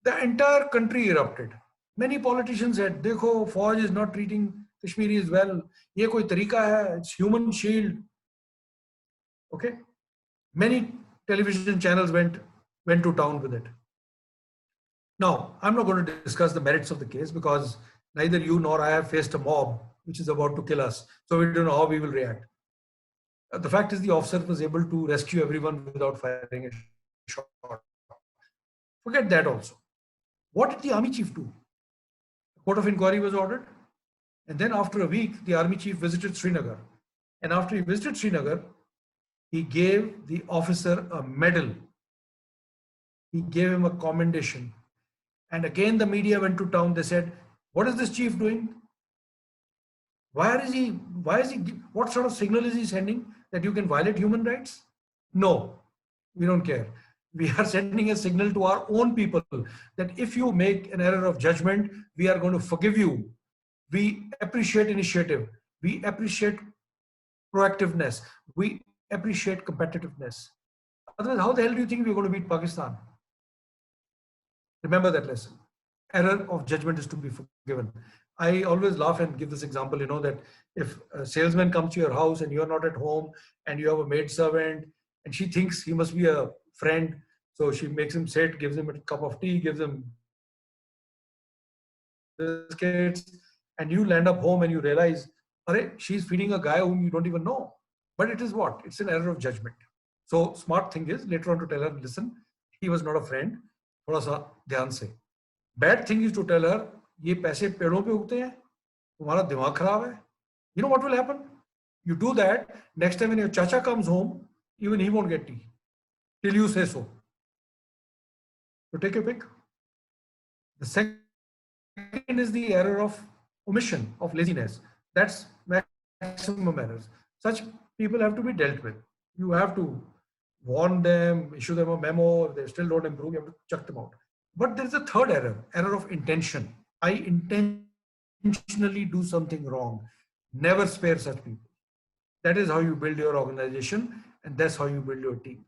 The entire country erupted. Many politicians said, "Dekho, Fauj is not treating Kashmiris well. Ye koi tarika hai, it's human shield." Okay. Many television channels went to town with it. Now, I'm not going to discuss the merits of the case because neither you nor I have faced a mob which is about to kill us. So we don't know how we will react. The fact is the officer was able to rescue everyone without firing a shot. Forget that also. What did the army chief do? A court of inquiry was ordered. And then after a week, the army chief visited Srinagar. And after he visited Srinagar, he gave the officer a medal. He gave him a commendation. And again, the media went to town. They said, "What is this chief doing? Why is he, what sort of signal is he sending that you can violate human rights?" No, we don't care. We are sending a signal to our own people that if you make an error of judgment, we are going to forgive you. We appreciate initiative. We appreciate proactiveness. We appreciate competitiveness. Otherwise, how the hell do you think we're going to beat Pakistan? Remember that lesson. Error of judgment is to be forgiven. I always laugh and give this example, that if a salesman comes to your house and you're not at home and you have a maid servant and she thinks he must be a friend, so she makes him sit, gives him a cup of tea, gives him biscuits, and you land up home and you realize, she's feeding a guy whom you don't even know. But it is what? It's an error of judgment. So smart thing is later on to tell her, listen, he was not a friend. थोड़ा सा ध्यान से. Bad thing is to tell her, ये पैसे पेड़ों पे उगते हैं, तुम्हारा दिमाग खराब है. You know what will happen? You do that, next time when your chacha comes home, even he won't get tea till you say so. So take your pick. The second is the error of omission, of laziness. That's maximum errors. Such people have to be dealt with. You have to warn them, issue them a memo. If they still don't improve, you have to chuck them out. But there's a third error of intention. I intentionally do something wrong. Never spare such people. That is how you build your organization, and that's how you build your team.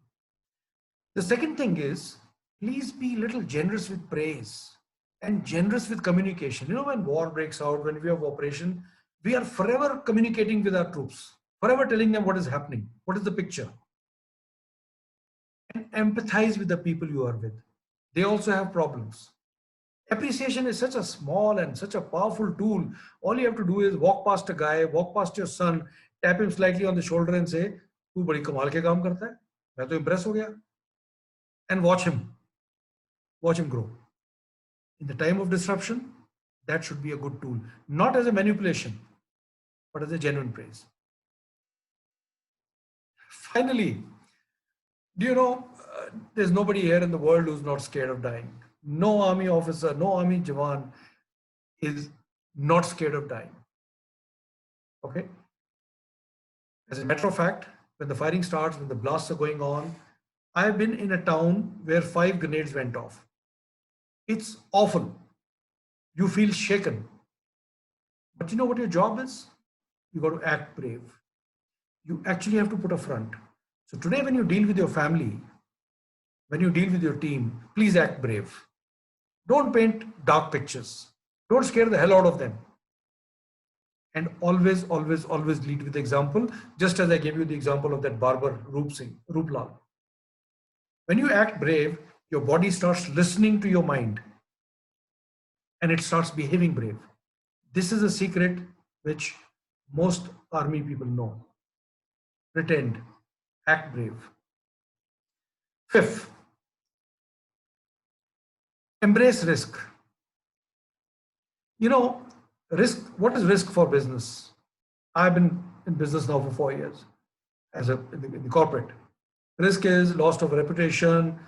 The second thing is, please be a little generous with praise and generous with communication. When war breaks out, when we have operation, we are forever communicating with our troops, forever telling them what is happening, what is the picture. And empathize with the people you are with. They also have problems. Appreciation is such a small and such a powerful tool. All you have to do is walk past a guy, walk past your son, tap him slightly on the shoulder and say, "तू बड़ी कमाल के काम करता है, मैं तो impress हो गया." And watch him grow. In the time of disruption, that should be a good tool, not as a manipulation, but as a genuine praise. Finally, do you know, there's nobody here in the world who's not scared of dying. No army officer, no army Jawan is not scared of dying. Okay? As a matter of fact, when the firing starts, when the blasts are going on, I've been in a town where 5 grenades went off. It's awful. You feel shaken. But you know what your job is? You got to act brave. You actually have to put a front. So today, when you deal with your family, when you deal with your team, please act brave. Don't paint dark pictures. Don't scare the hell out of them. And always, always, always lead with example, just as I gave you the example of that barber, Roop Lal. When you act brave, your body starts listening to your mind and it starts behaving brave. This is a secret which most army people know. Pretend, act brave. Fifth, embrace risk. Risk, what is risk for business? I've been in business now for 4 years in the corporate. Risk is loss of reputation,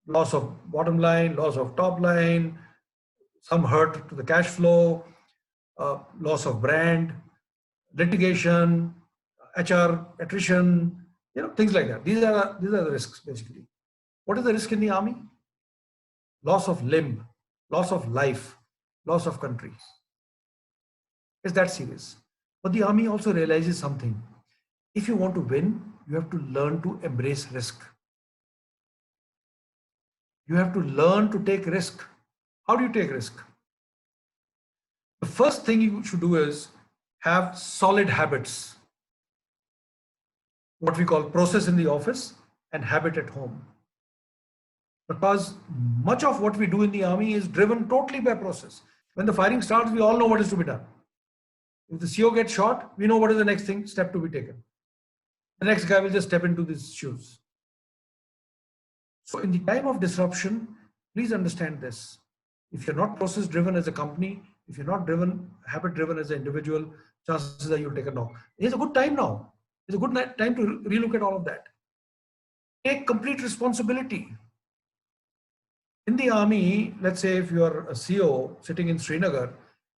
loss of bottom line, loss of top line, some hurt to the cash flow, loss of brand, litigation, HR, attrition, things like that. These are the risks basically. What is the risk in the army? Loss of limb, loss of life, loss of country. It's that serious. But the army also realizes something. If you want to win, you have to learn to embrace risk. You have to learn to take risk. How do you take risk? The first thing you should do is have solid habits, what we call process in the office and habit at home. Because much of what we do in the army is driven totally by process. When the firing starts, we all know what is to be done. If the CO gets shot, we know what is the next step to be taken. The next guy will just step into these shoes. So in the time of disruption, please understand this. If you're not process driven as a company, if you're not habit driven as an individual, chances are you'll take a knock. It's a good time now. It's a good time to relook at all of that. Take complete responsibility. In the army, let's say if you're a CO sitting in Srinagar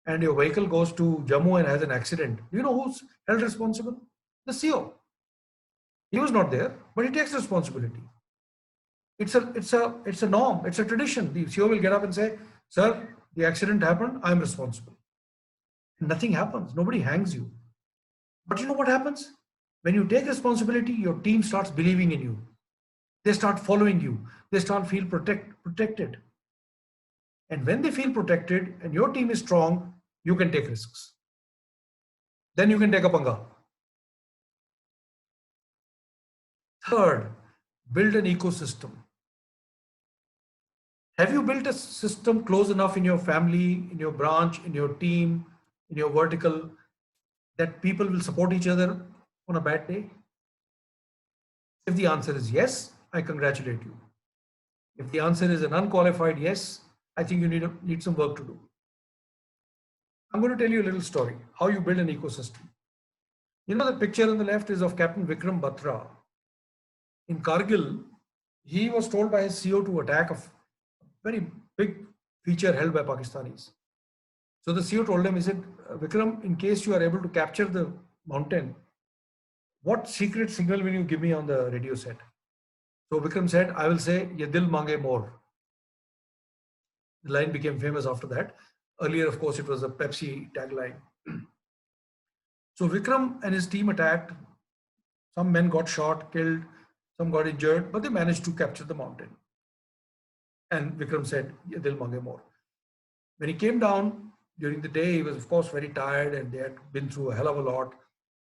and your vehicle goes to Jammu and has an accident, do you know who's held responsible? The CO. He was not there, but he takes responsibility. It's a norm, it's a tradition. The CO will get up and say, sir, the accident happened, I'm responsible. Nothing happens, nobody hangs you. But you know what happens? When you take responsibility, your team starts believing in you. They start following you. They start feel protected. And when they feel protected and your team is strong, you can take risks. Then you can take a panga. Third, build an ecosystem. Have you built a system close enough in your family, in your branch, in your team, in your vertical, that people will support each other on a bad day? If the answer is yes, I congratulate you. If the answer is an unqualified yes, I think you need some work to do. I'm going to tell you a little story, how you build an ecosystem. You know, the picture on the left is of Captain Vikram Batra. In Kargil, he was told by his CO to attack a very big feature held by Pakistanis. So the CO told him, he said, Vikram, in case you are able to capture the mountain, what secret signal will you give me on the radio set? So Vikram said, I will say, Ye dil mange more. The line became famous after that. Earlier, of course, it was a Pepsi tagline. So Vikram and his team attacked. Some men got shot, killed, some got injured, but they managed to capture the mountain. And Vikram said, Ye dil mange more. When he came down during the day, he was, of course, very tired and they had been through a hell of a lot.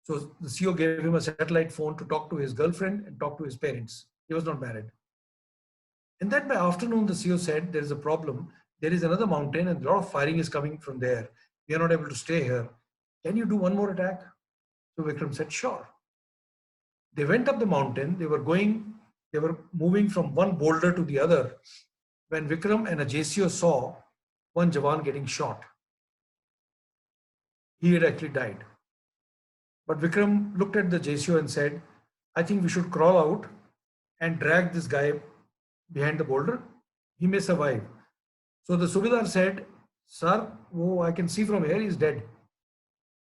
So the CO gave him a satellite phone to talk to his girlfriend and talk to his parents. He was not married. And then by afternoon, the CO said, there is a problem. There is another mountain and a lot of firing is coming from there. We are not able to stay here. Can you do one more attack? So Vikram said, sure. They went up the mountain. They were moving from one boulder to the other when Vikram and a JCO saw one Jawan getting shot. He had actually died. But Vikram looked at the JCO and said, I think we should crawl out and drag this guy behind the boulder. He may survive. So the Subedar said, sir, I can see from here he's dead.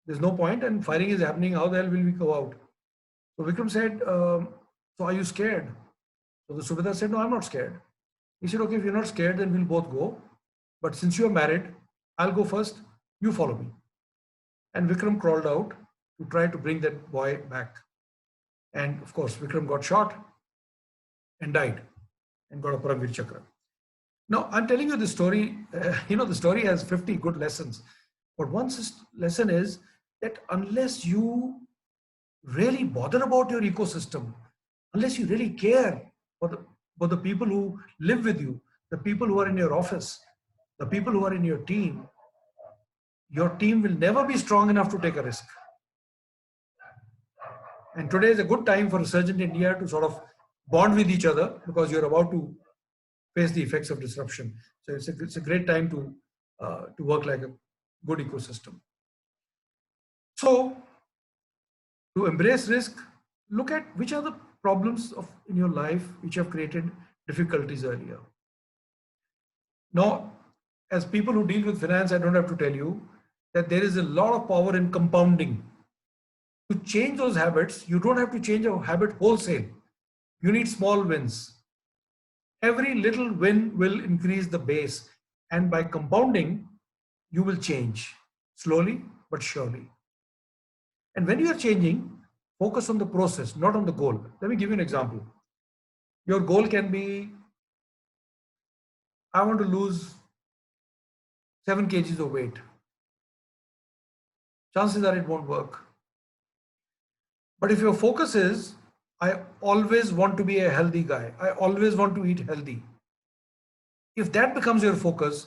There's no point and firing is happening. How the hell will we go out? So Vikram said, so are you scared? So the Subedar said, no, I'm not scared. He said, okay, if you're not scared, then we'll both go. But since you're married, I'll go first. You follow me. And Vikram crawled out to try to bring that boy back. And of course, Vikram got shot and died and got a Paramveer Chakra. Now, I'm telling you this story, the story has 50 good lessons. But one lesson is that unless you really bother about your ecosystem, unless you really care for the people who live with you, the people who are in your office, the people who are in your team will never be strong enough to take a risk. And today is a good time for Resurgent India to sort of bond with each other because you're about to face the effects of disruption. So it's a great time to work like a good ecosystem. So to embrace risk, look at which are the problems in your life which have created difficulties earlier. Now, as people who deal with finance, I don't have to tell you that there is a lot of power in compounding. To change those habits, you don't have to change a habit wholesale. You need small wins. Every little win will increase the base. And by compounding, you will change slowly but surely. And when you are changing, focus on the process, not on the goal. Let me give you an example. Your goal can be I want to lose 7 kgs of weight. Chances are it won't work. But if your focus is, I always want to be a healthy guy, I always want to eat healthy. If that becomes your focus,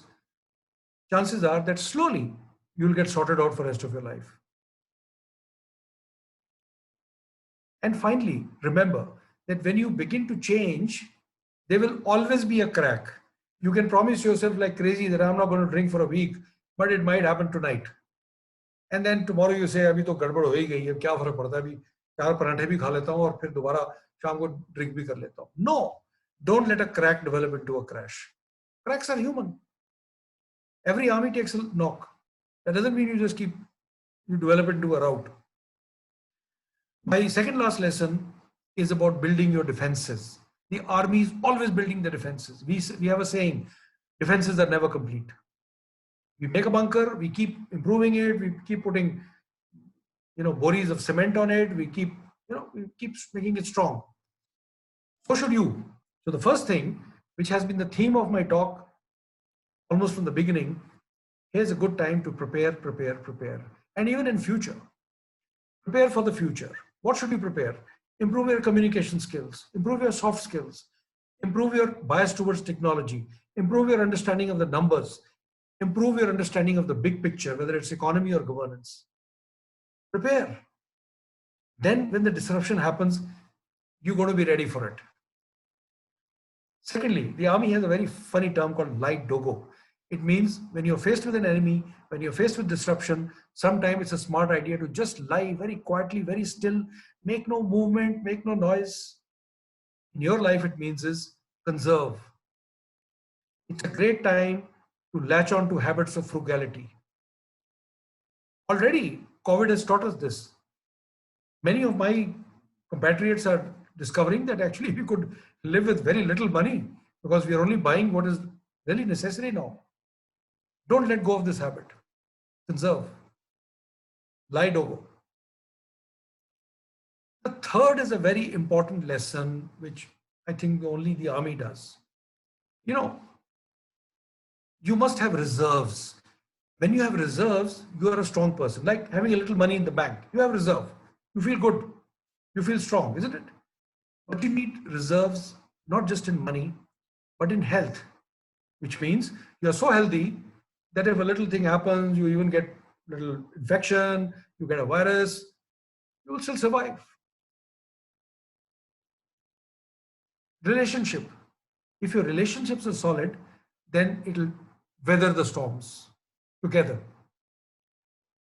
chances are that slowly you'll get sorted out for the rest of your life. And finally, remember that when you begin to change, there will always be a crack. You can promise yourself like crazy that I'm not going to drink for a week, but it might happen tonight. And then tomorrow you say, अभी तो गड़बड़ हो ही गई है, क्या फर्क पड़ता है, अभी 4 पराठे भी खा लेता हूँ और फिर दोबारा शाम को ड्रिंक भी कर लेता हूँ. No, don't let a crack develop into a crash. Cracks are human. Every army takes a knock. That doesn't mean you develop it into a rout. My second last lesson is about building your defenses. The army is always building the defenses. We have a saying, defenses are never complete. We make a bunker, we keep improving it, we keep putting, boris of cement on it, we keep making it strong. So should you. So the first thing, which has been the theme of my talk almost from the beginning, here's a good time to prepare. And even in future, prepare for the future. What should you prepare? Improve your communication skills, improve your soft skills, improve your bias towards technology, improve your understanding of the numbers, improve your understanding of the big picture, whether it's economy or governance. Prepare. Then when the disruption happens, you're going to be ready for it. Secondly, the army has a very funny term called light dogo. It means when you're faced with an enemy, when you're faced with disruption, sometimes it's a smart idea to just lie very quietly, very still, make no movement, make no noise. In your life, it means is conserve. It's a great time to latch on to habits of frugality. Already, COVID has taught us this. Many of my compatriots are discovering that actually we could live with very little money because we are only buying what is really necessary now. Don't let go of this habit. Conserve. Lie dogo. The third is a very important lesson, which I think only the army does. You must have reserves. When you have reserves, you are a strong person. Like having a little money in the bank. You have reserve. You feel good. You feel strong, isn't it? But you need reserves, not just in money, but in health, which means you are so healthy that if a little thing happens, you even get a little infection, you get a virus, you will still survive. Relationship. If your relationships are solid, then it will weather the storms together.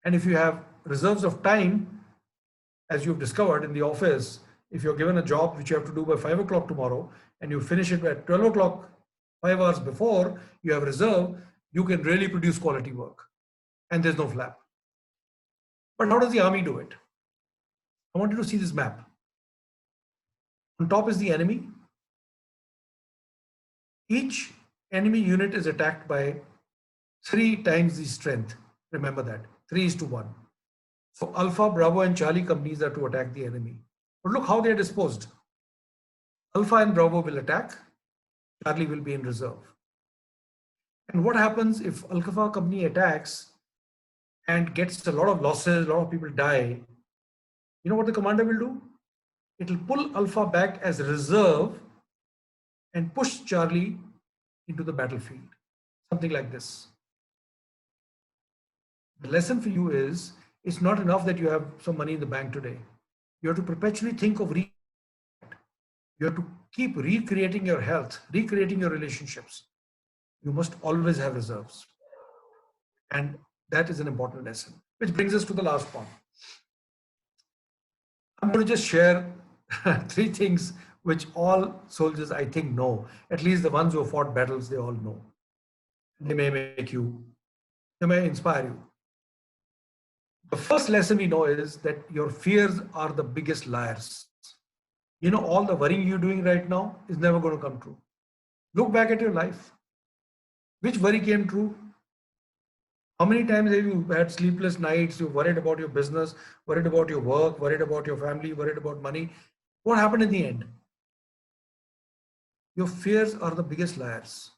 And if you have reserves of time, as you've discovered in the office, if you're given a job which you have to do by 5 o'clock tomorrow and you finish it at 12 o'clock, 5 hours before, you have reserve, you can really produce quality work and there's no flap. But how does the army do it? I want you to see this map. On top is the enemy. Each enemy unit is attacked by 3 times the strength. Remember that, 3:1. So Alpha, Bravo and Charlie companies are to attack the enemy. But look how they are disposed. Alpha and Bravo will attack, Charlie will be in reserve. And what happens if Alpha company attacks and gets a lot of losses, a lot of people die? You know what the commander will do? It will pull Alpha back as reserve and push Charlie into the battlefield. Something like this. The lesson for you is, it's not enough that you have some money in the bank today. You have to perpetually think of you have to keep recreating your health, recreating your relationships. You must always have reserves. And that is an important lesson, which brings us to the last point. I'm going to just share 3 things which all soldiers, I think, know. At least the ones who have fought battles, they all know. They may inspire you. The first lesson we know is that your fears are the biggest liars. All the worrying you're doing right now is never going to come true. Look back at your life. Which worry came true? How many times have you had sleepless nights? You worried about your business, worried about your work, worried about your family, worried about money. What happened in the end? Your fears are the biggest liars.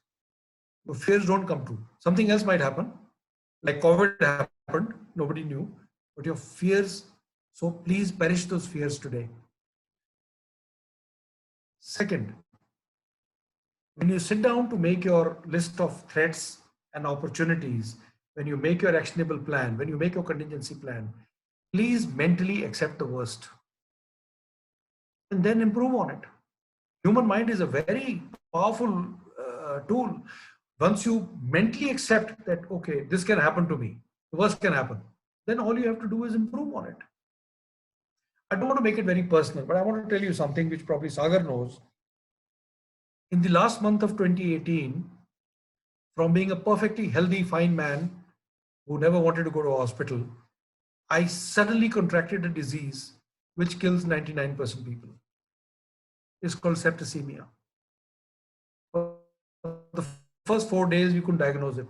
Your fears don't come true. Something else might happen, like COVID happened, nobody knew, but your fears, so please perish those fears today. Second, when you sit down to make your list of threats and opportunities, when you make your actionable plan, when you make your contingency plan, please mentally accept the worst and then improve on it. Human mind is a very powerful tool. Once you mentally accept that, okay, this can happen to me, the worst can happen, then all you have to do is improve on it. I don't want to make it very personal, but I want to tell you something which probably Sagar knows. In the last month of 2018, from being a perfectly healthy, fine man who never wanted to go to a hospital, I suddenly contracted a disease which kills 99% people. It's called septicemia. For the first 4 days, we couldn't diagnose it.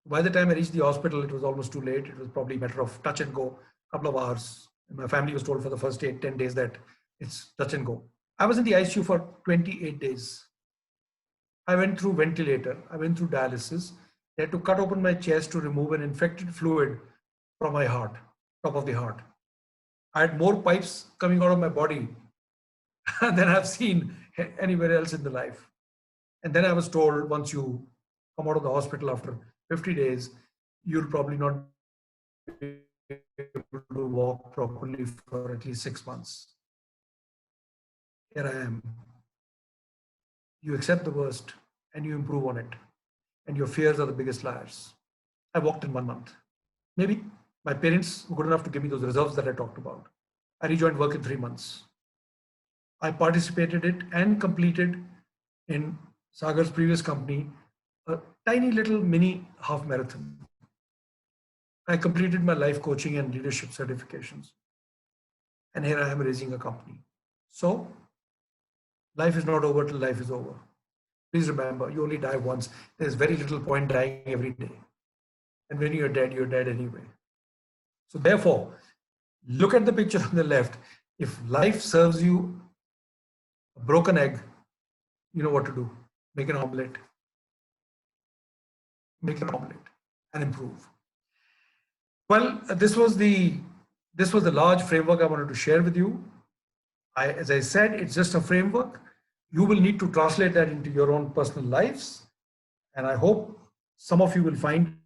By the time I reached the hospital, it was almost too late. It was probably a matter of touch and go, a couple of hours. My family was told for the first 10 days that it's touch and go. I was in the ICU for 28 days. I went through ventilator. I went through dialysis. They had to cut open my chest to remove an infected fluid from my heart, top of the heart. I had more pipes coming out of my body than I've seen anywhere else in the life. And then I was told, once you come out of the hospital after 50 days, you'll probably not be able to walk properly for at least 6 months. Here I am. You accept the worst and you improve on it. And your fears are the biggest liars. I walked in 1 month. Maybe my parents were good enough to give me those reserves that I talked about. I rejoined work in 3 months. I participated it and completed in Sagar's previous company, a tiny little mini half marathon. I completed my life coaching and leadership certifications. And here I am raising a company. So life is not over till life is over. Please remember, you only die once. There's very little point dying every day. And when you're dead anyway. So therefore, look at the picture on the left. If life serves you a broken egg, you know what to do. Make an omelette. Make an omelette and improve. Well, this was the large framework I wanted to share with you. As I said, it's just a framework. You will need to translate that into your own personal lives. And I hope some of you will find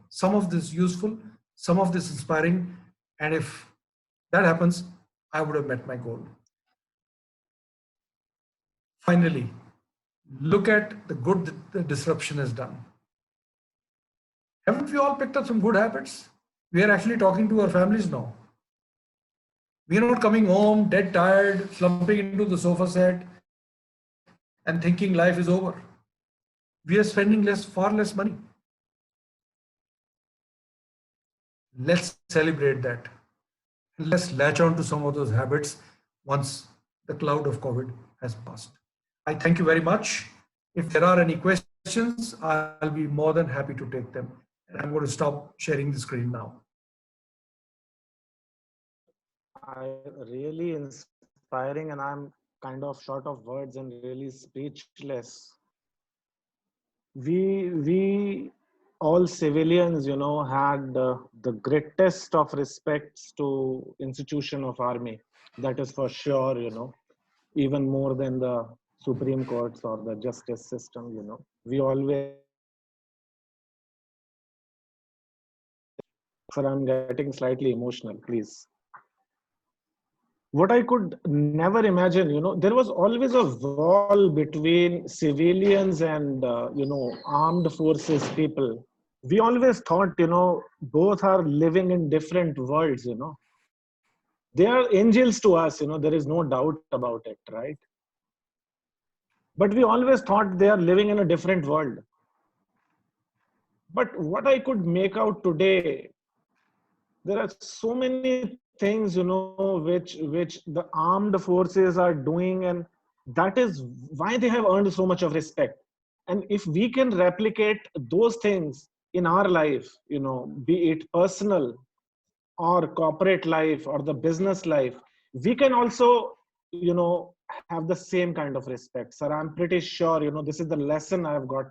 some of this useful, some of this inspiring. And if that happens, I would have met my goal. Finally, look at the good that the disruption has done. Haven't we all picked up some good habits? We are actually talking to our families now. We are not coming home dead tired, slumping into the sofa set and thinking life is over. We are spending far less money. Let's celebrate that. Let's latch on to some of those habits once the cloud of COVID has passed. I thank you very much. If there are any questions, I'll be more than happy to take them. And I'm going to stop sharing the screen now. Really inspiring, and I'm kind of short of words and really speechless. We all civilians, had the greatest of respects to institution of army. That is for sure, even more than the Supreme Courts or the justice system, we always. Sir, I'm getting slightly emotional, please. What I could never imagine, there was always a wall between civilians and, armed forces people. We always thought, both are living in different worlds, They are angels to us, there is no doubt about it, right? But we always thought they are living in a different world. But what I could make out today, there are so many things, which the armed forces are doing, and that is why they have earned so much of respect. And if we can replicate those things in our life, be it personal or corporate life or the business life, we can also, have the same kind of respect. Sir, I'm pretty sure, this is the lesson I've got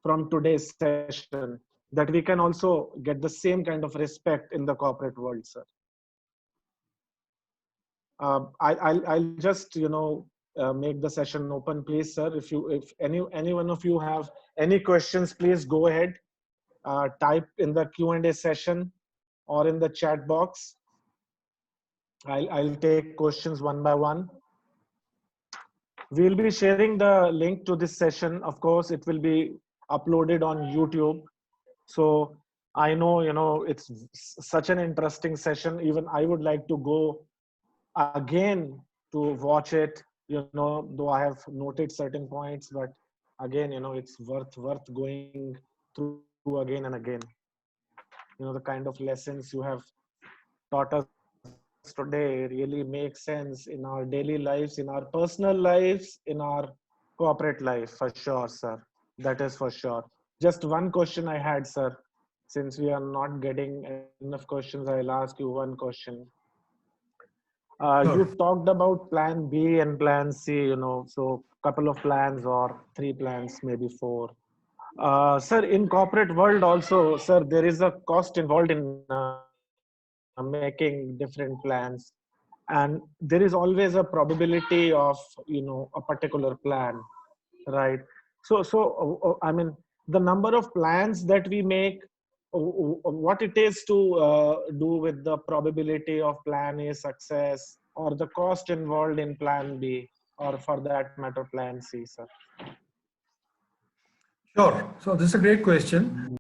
from today's session that we can also get the same kind of respect in the corporate world, sir? I'll just, make the session open, please, sir. If any one of you have any questions, please go ahead, type in the Q&A session or in the chat box. I'll take questions one by one. We'll be sharing the link to this session. Of course, it will be uploaded on YouTube. So I know, it's such an interesting session. Even I would like to go again to watch it, though I have noted certain points, but again, it's worth going through again and again. The kind of lessons you have taught us today really make sense in our daily lives, in our personal lives, in our corporate life, for sure, sir. That is for sure. Just one question I had, sir. Since we are not getting enough questions, I'll ask you one question. Sure. You talked about plan B and plan C, so couple of plans or 3 plans, maybe 4. Sir, in corporate world also, sir, there is a cost involved in making different plans. And there is always a probability of, a particular plan, right? So I mean, the number of plans that we make, what it is to do with the probability of plan A success or the cost involved in plan B, or for that matter, plan C, sir? Sure. So this is a great question.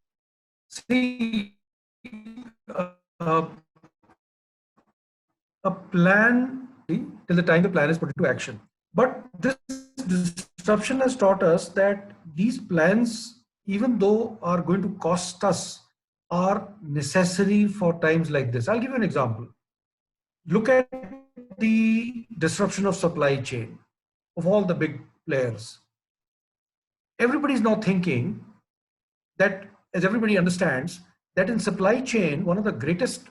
See, uh, a plan till the time the plan is put into action. But this disruption has taught us that these plans, even though are going to cost us, are necessary for times like this. I'll give you an example. Look at the disruption of supply chain of all the big players. Everybody's now thinking that, as everybody understands, that in supply chain, one of the greatest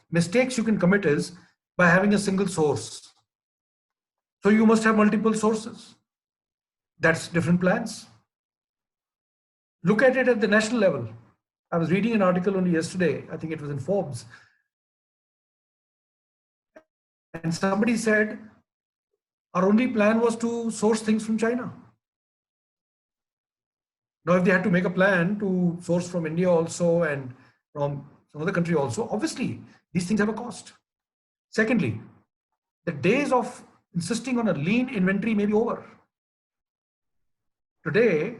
mistakes you can commit is by having a single source. So you must have multiple sources. That's different plans. Look at it at the national level. I was reading an article only yesterday, I think it was in Forbes, and somebody said our only plan was to source things from China. Now, if they had to make a plan to source from India also and from some other country also, obviously these things have a cost. Secondly, the days of insisting on a lean inventory may be over. Today,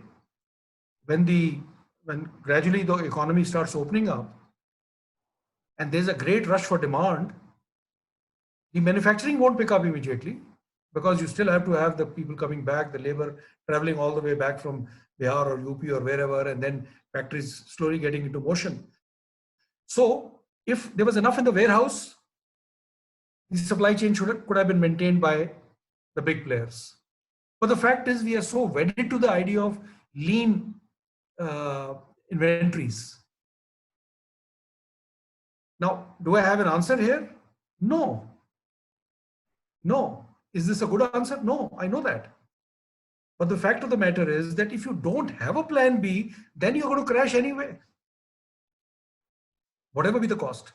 when gradually the economy starts opening up and there's a great rush for demand, the manufacturing won't pick up immediately because you still have to have the people coming back, the labor traveling all the way back from Bihar or UP or wherever, and then factories slowly getting into motion. So if there was enough in the warehouse, the supply chain could have been maintained by the big players. But the fact is, we are so wedded to the idea of lean inventories. Now, do I have an answer here? No. No. Is this a good answer? No, I know that. But the fact of the matter is that if you don't have a plan B, then you're going to crash anyway, whatever be the cost.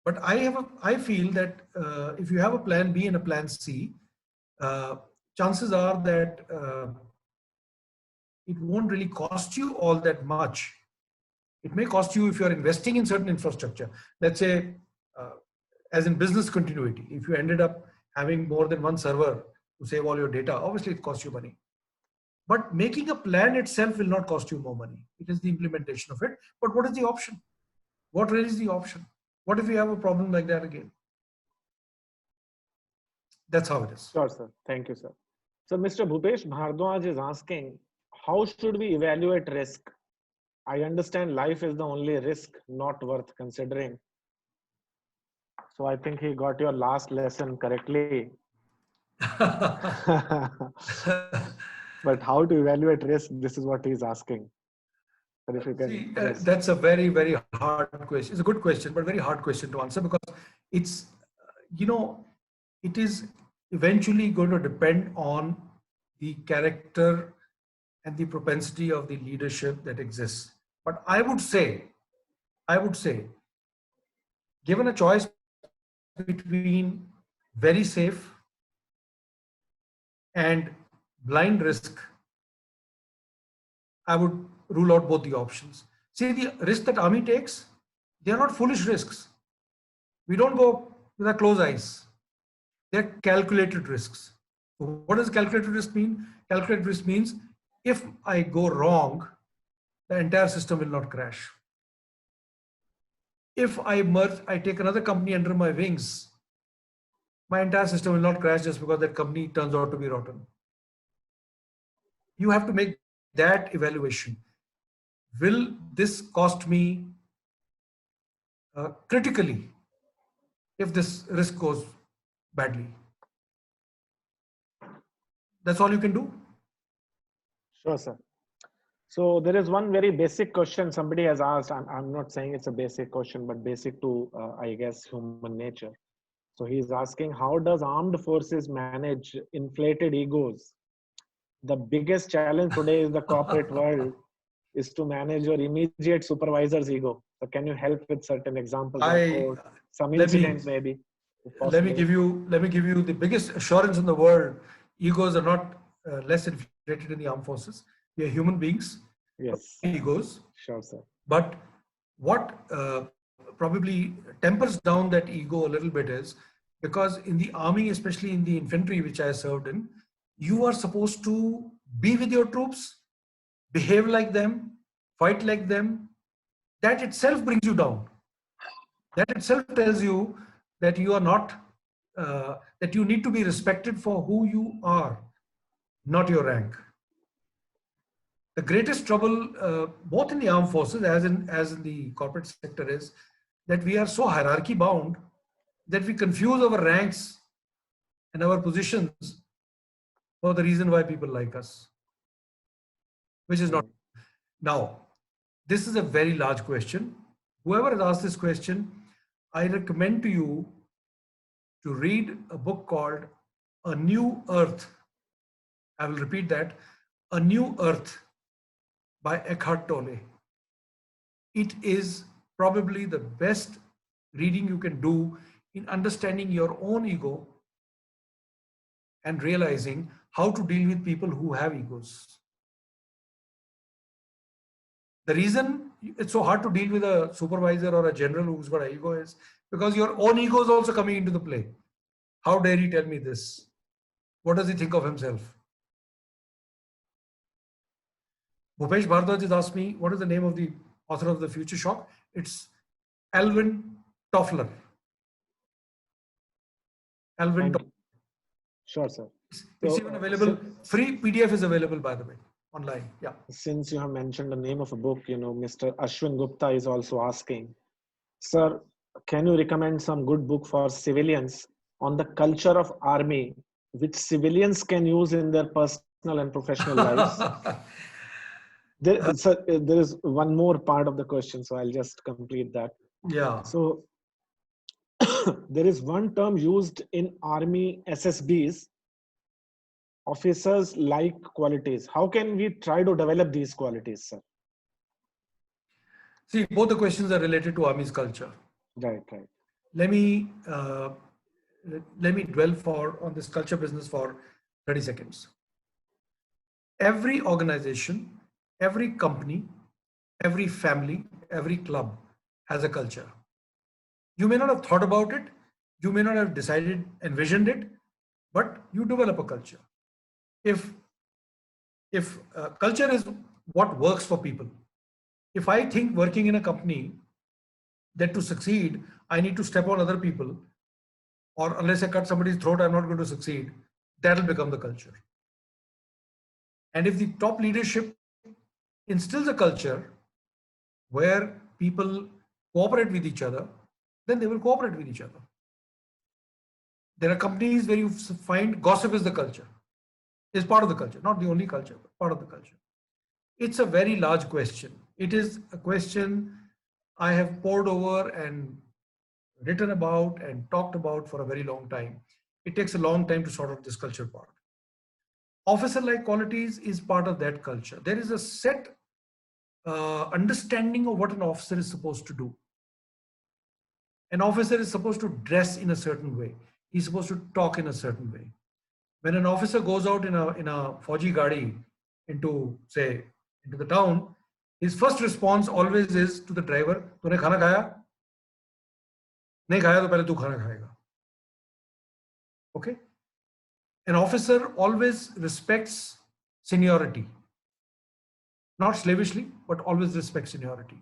But I feel that if you have a plan B and a plan C, chances are that it won't really cost you all that much. It may cost you if you're investing in certain infrastructure. Let's say, as in business continuity, if you ended up having more than one server to save all your data, obviously it costs you money. But making a plan itself will not cost you more money. It is the implementation of it. But what is the option? What really is the option? What if we have a problem like that again? That's how it is. Sure, sir. Thank you, sir. So Mr. Bhupesh Bhardwaj is asking, how should we evaluate risk? I understand life is the only risk not worth considering. So I think he got your last lesson correctly. But how to evaluate risk? This is what he's asking. But if you can, see, that's a very, very hard question. It's a good question, but very hard question to answer, because it's, it is eventually going to depend on the character and the propensity of the leadership that exists. But I would say, given a choice between very safe and blind risk, I would rule out both the options. See, the risk that army takes, they are not foolish risks. We don't go with our closed eyes. They're calculated risks. So what does calculated risk mean? Calculated risk means if I go wrong, the entire system will not crash. If I merge, I take another company under my wings, my entire system will not crash just because that company turns out to be rotten. You have to make that evaluation. Will this cost me critically if this risk goes badly? That's all you can do. Sure, sir. So there is one very basic question somebody has asked. I'm not saying it's a basic question, but basic to, I guess, human nature. So he's asking, how does armed forces manage inflated egos? The biggest challenge today is the corporate world is to manage your immediate supervisor's ego. So can you help with certain examples or some incident maybe? Let me give you the biggest assurance in the world. Egos are not less inflated in the armed forces. We are human beings. Yes. Egos. Sure, sir. But what probably tempers down that ego a little bit is because in the army, especially in the infantry, which I served in, you are supposed to be with your troops, behave like them, fight like them. That itself brings you down. That itself tells you that you are not, that you need to be respected for who you are, not your rank. The greatest trouble, both in the armed forces as in the corporate sector, is that we are so hierarchy bound that we confuse our ranks and our positions for the reason why people like us, which is not. Now, this is a very large question. Whoever has asked this question, I recommend to you to read a book called A New Earth. I will repeat that, A New Earth by Eckhart Tolle. It is probably the best reading you can do in understanding your own ego and realizing how to deal with people who have egos. The reason it's so hard to deal with a supervisor or a general who's got an ego is because your own ego is also coming into the play. How dare he tell me this? What does he think of himself? Bhupesh Bhardwaj has asked me, what is the name of the author of The Future Shock? It's Alvin Toffler. Alvin Toffler. Sure, sir. It's even available. Free PDF is available, by the way, online. Yeah. Since you have mentioned the name of a book, Mr. Ashwin Gupta is also asking, sir, can you recommend some good book for civilians on the culture of army, which civilians can use in their personal and professional lives? There is one more part of the question, so I'll just complete that. Yeah. So there is one term used in army SSBs, officers like qualities. How can we try to develop these qualities, sir? See, both the questions are related to army's culture. Right. Let me dwell on this culture business for 30 seconds. Every organization, every company, every family, every club has a culture. You may not have thought about it, you may not have envisioned it, but you develop a culture. If culture is what works for people, if I think working in a company that to succeed, I need to step on other people, or unless I cut somebody's throat, I'm not going to succeed, that'll become the culture. And if the top leadership instills a culture where people cooperate with each other, then they will cooperate with each other. There are companies where you find gossip is the culture, is part of the culture, not the only culture, but part of the culture. It's a very large question. It is a question I have pored over and written about and talked about for a very long time. It takes a long time to sort out this culture part. officer-like qualities is part of that culture. There is a set understanding of what an officer is supposed to do. An officer is supposed to dress in a certain way. He's supposed to talk in a certain way. When an officer goes out in a Fauji gadi into, say, into the town, his first response always is to the driver, "तूने खाना खाया? नहीं खाया तो पहले तू खाना खाएगा." Okay? An officer always respects seniority. Not slavishly, but always respects seniority.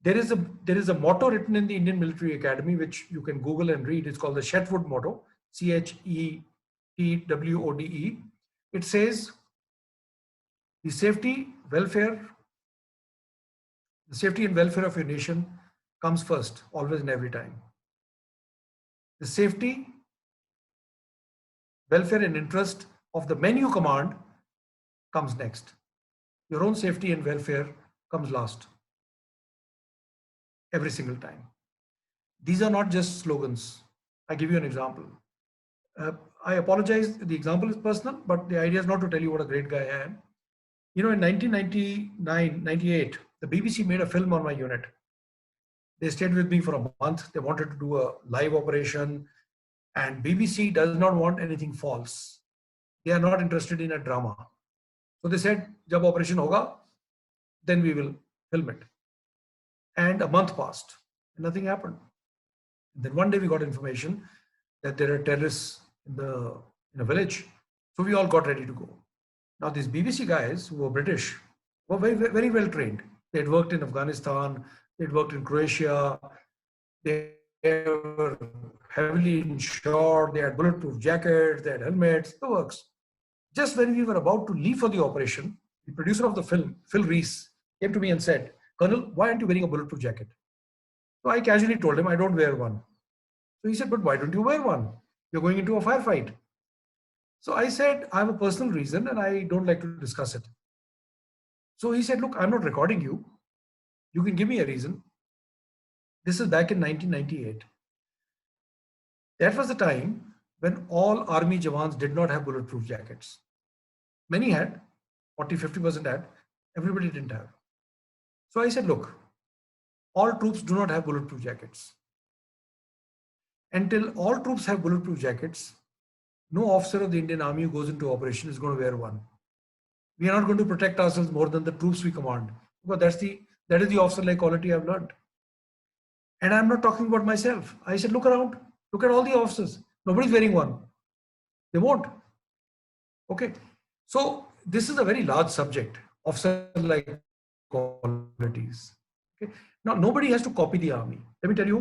There is a motto written in the Indian Military Academy, which you can Google and read. It's called the Chetwode motto, Chetwode. It says, the safety and welfare of your nation comes first, always and every time. The safety, welfare and interest of the men you command comes next. Your own safety and welfare comes last. Every single time. These are not just slogans. I give you an example. I apologize, the example is personal, but the idea is not to tell you what a great guy I am. You know, in 1998, the BBC made a film on my unit. They stayed with me for a month. They wanted to do a live operation, and BBC does not want anything false. They are not interested in a drama. So they said, "Jab operation hoga, then we will film it." And a month passed, and nothing happened. And then one day we got information that there are terrorists in a village. So we all got ready to go. Now these BBC guys who were British were very, very well trained. They had worked in Afghanistan, they had worked in Croatia, they were heavily insured, they had bulletproof jackets, they had helmets, the works. Just when we were about to leave for the operation, the producer of the film, Phil Reese, came to me and said, "Colonel, why aren't you wearing a bulletproof jacket?" So I casually told him, "I don't wear one." So he said, "But why don't you wear one? You're going into a firefight." So I said, "I have a personal reason and I don't like to discuss it." So he said, "Look, I'm not recording you. You can give me a reason." This is back in 1998. That was the time when all army jawans did not have bulletproof jackets. Many had, 40-50% had, everybody didn't have. So I said, "Look, all troops do not have bulletproof jackets. Until all troops have bulletproof jackets, no officer of the Indian Army who goes into operation is going to wear one. We are not going to protect ourselves more than the troops we command. Because that is the officer-like quality I've learned." And I'm not talking about myself. I said, "Look around. Look at all the officers. Nobody's wearing one. They won't." Okay. So this is a very large subject, officer-like qualities. Okay. Now, nobody has to copy the army. Let me tell you,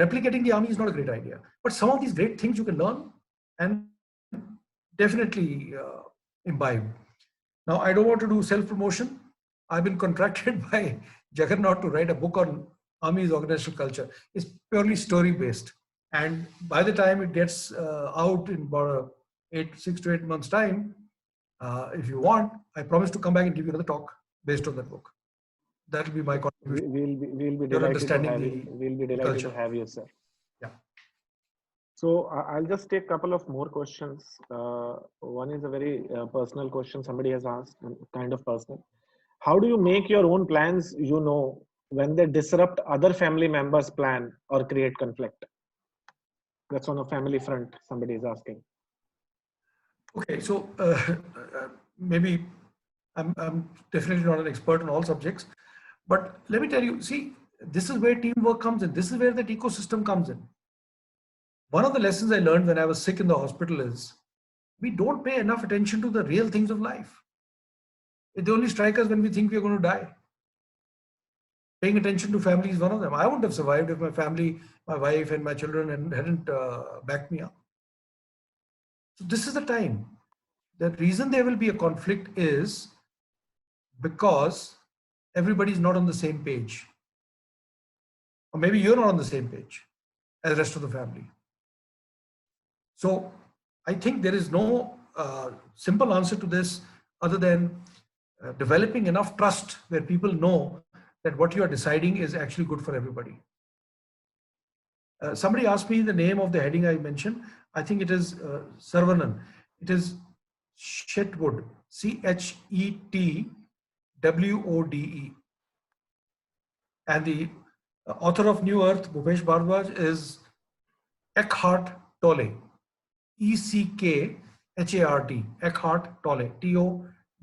replicating the army is not a great idea. But some of these great things you can learn and definitely imbibe. Now, I don't want to do self-promotion. I've been contracted by Juggernaut to write a book on Army's organizational culture. It's purely story-based. And by the time it gets out in about 6 to 8 months' time, if you want, I promise to come back and give you another talk based on that book. That will be my contribution. We'll be delighted to have you. We'll be delighted to have you, sir. Yeah. So I'll just take a couple of more questions. One is a very personal question somebody has asked, kind of personal. How do you make your own plans, when they disrupt other family members' plan or create conflict? That's on a family front, somebody is asking. Okay, so maybe I'm definitely not an expert on all subjects, but let me tell you, see, this is where teamwork comes in. This is where that ecosystem comes in. One of the lessons I learned when I was sick in the hospital is we don't pay enough attention to the real things of life. They only strike us when we think we're going to die. Paying attention to family is one of them. I wouldn't have survived if my family, my wife and my children hadn't backed me up. So this is the time. The reason there will be a conflict is because everybody is not on the same page. Or maybe you're not on the same page as the rest of the family. So I think there is no simple answer to this other than developing enough trust where people know that what you are deciding is actually good for everybody. Somebody asked me the name of the heading I mentioned. I think it is Saravanan. It is Chetwode, Chetwode. And the author of New Earth, Bhupesh Bhardwaj, is Eckhart Tolle, Eckhart, Eckhart Tolle,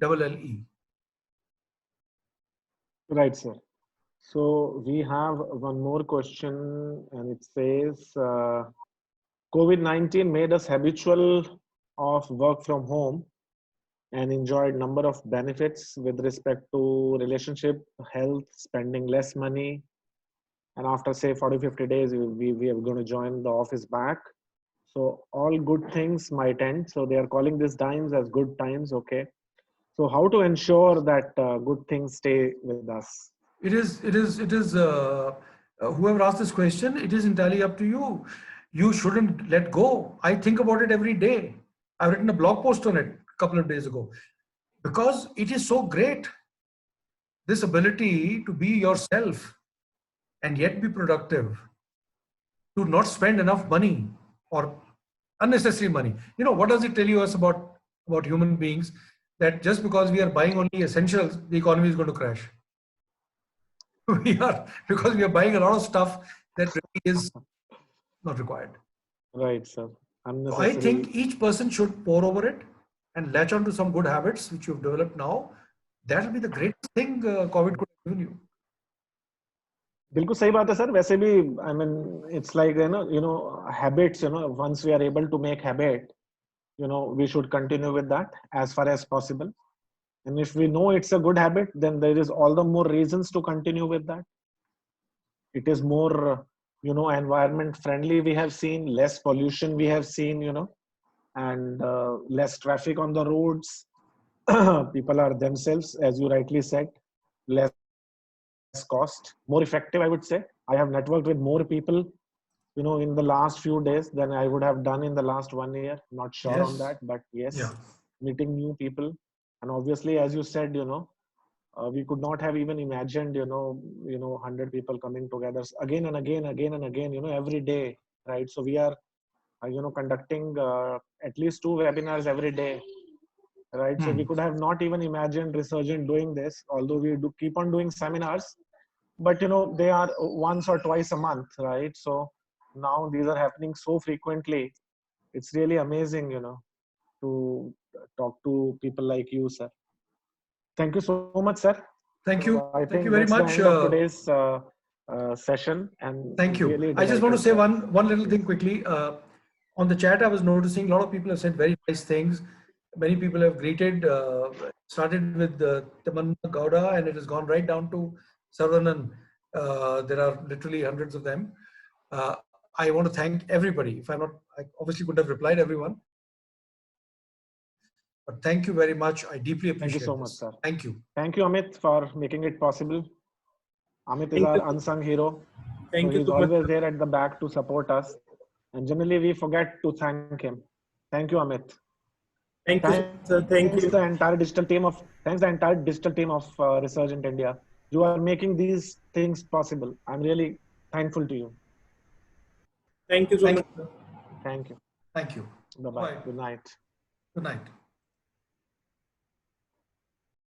Tolle. Right, sir. So we have one more question, and it says, COVID-19 made us habitual of work from home and enjoyed number of benefits with respect to relationship, health, spending less money. And after say 40-50 days, we are going to join the office back. So all good things might end. So they are calling these times as good times. Okay. So how to ensure that good things stay with us? It is whoever asked this question, it is entirely up to you. You shouldn't let go. I think about it every day. I've written a blog post on it a couple of days ago because it is so great. This ability to be yourself and yet be productive, to not spend enough money or unnecessary money. You know, what does it tell you us about human beings? That just because we are buying only essentials, the economy is going to crash. Because we are buying a lot of stuff that really is not required. Right, sir. So I think each person should pour over it and latch on to some good habits which you've developed now. That will be the greatest thing COVID could have given you. बिल्कुल सही बात है sir. वैसे भी I mean it's like you know habits, once we are able to make habit, we should continue with that as far as possible. And if we know it's a good habit, then there is all the more reasons to continue with that. It is more environment friendly, we have seen less pollution, we have seen, and less traffic on the roads. People are themselves, as you rightly said, less cost, more effective, I would say. I have networked with more people in the last few days than I would have done in the last 1 year. Not sure on that, but yes, meeting new people. And obviously, as you said, we could not have even imagined 100 people coming together again and again every day, right? So we are conducting at least 2 webinars every day, right? So we could have not even imagined Resurgent doing this, although we do keep on doing seminars, but they are once or twice a month, right? So now these are happening so frequently. It's really amazing, to talk to people like you, sir. Thank you so much, sir. Thank you. I Thank think you very that's much. The end of today's session. And thank you. Really I just want to say one little thing quickly. On the chat, I was noticing a lot of people have said very nice things. Many people have greeted. Started with Tamanna Gowda, and it has gone right down to Saravanan. There are literally hundreds of them. I want to thank everybody. If I'm not, I obviously couldn't have replied everyone. But thank you very much. I deeply appreciate it. Thank you so much, sir. Thank you. Thank you, Amit, for making it possible. Amit is our unsung hero. Thank you. He's always there at the back to support us. And generally, we forget to thank him. Thank you, Amit. Thank you, sir. Thank you. The entire digital team of Resurgent India. You are making these things possible. I'm really thankful to you. Thank you so much. Thank you. Thank you. Bye-bye. Good night. Good night.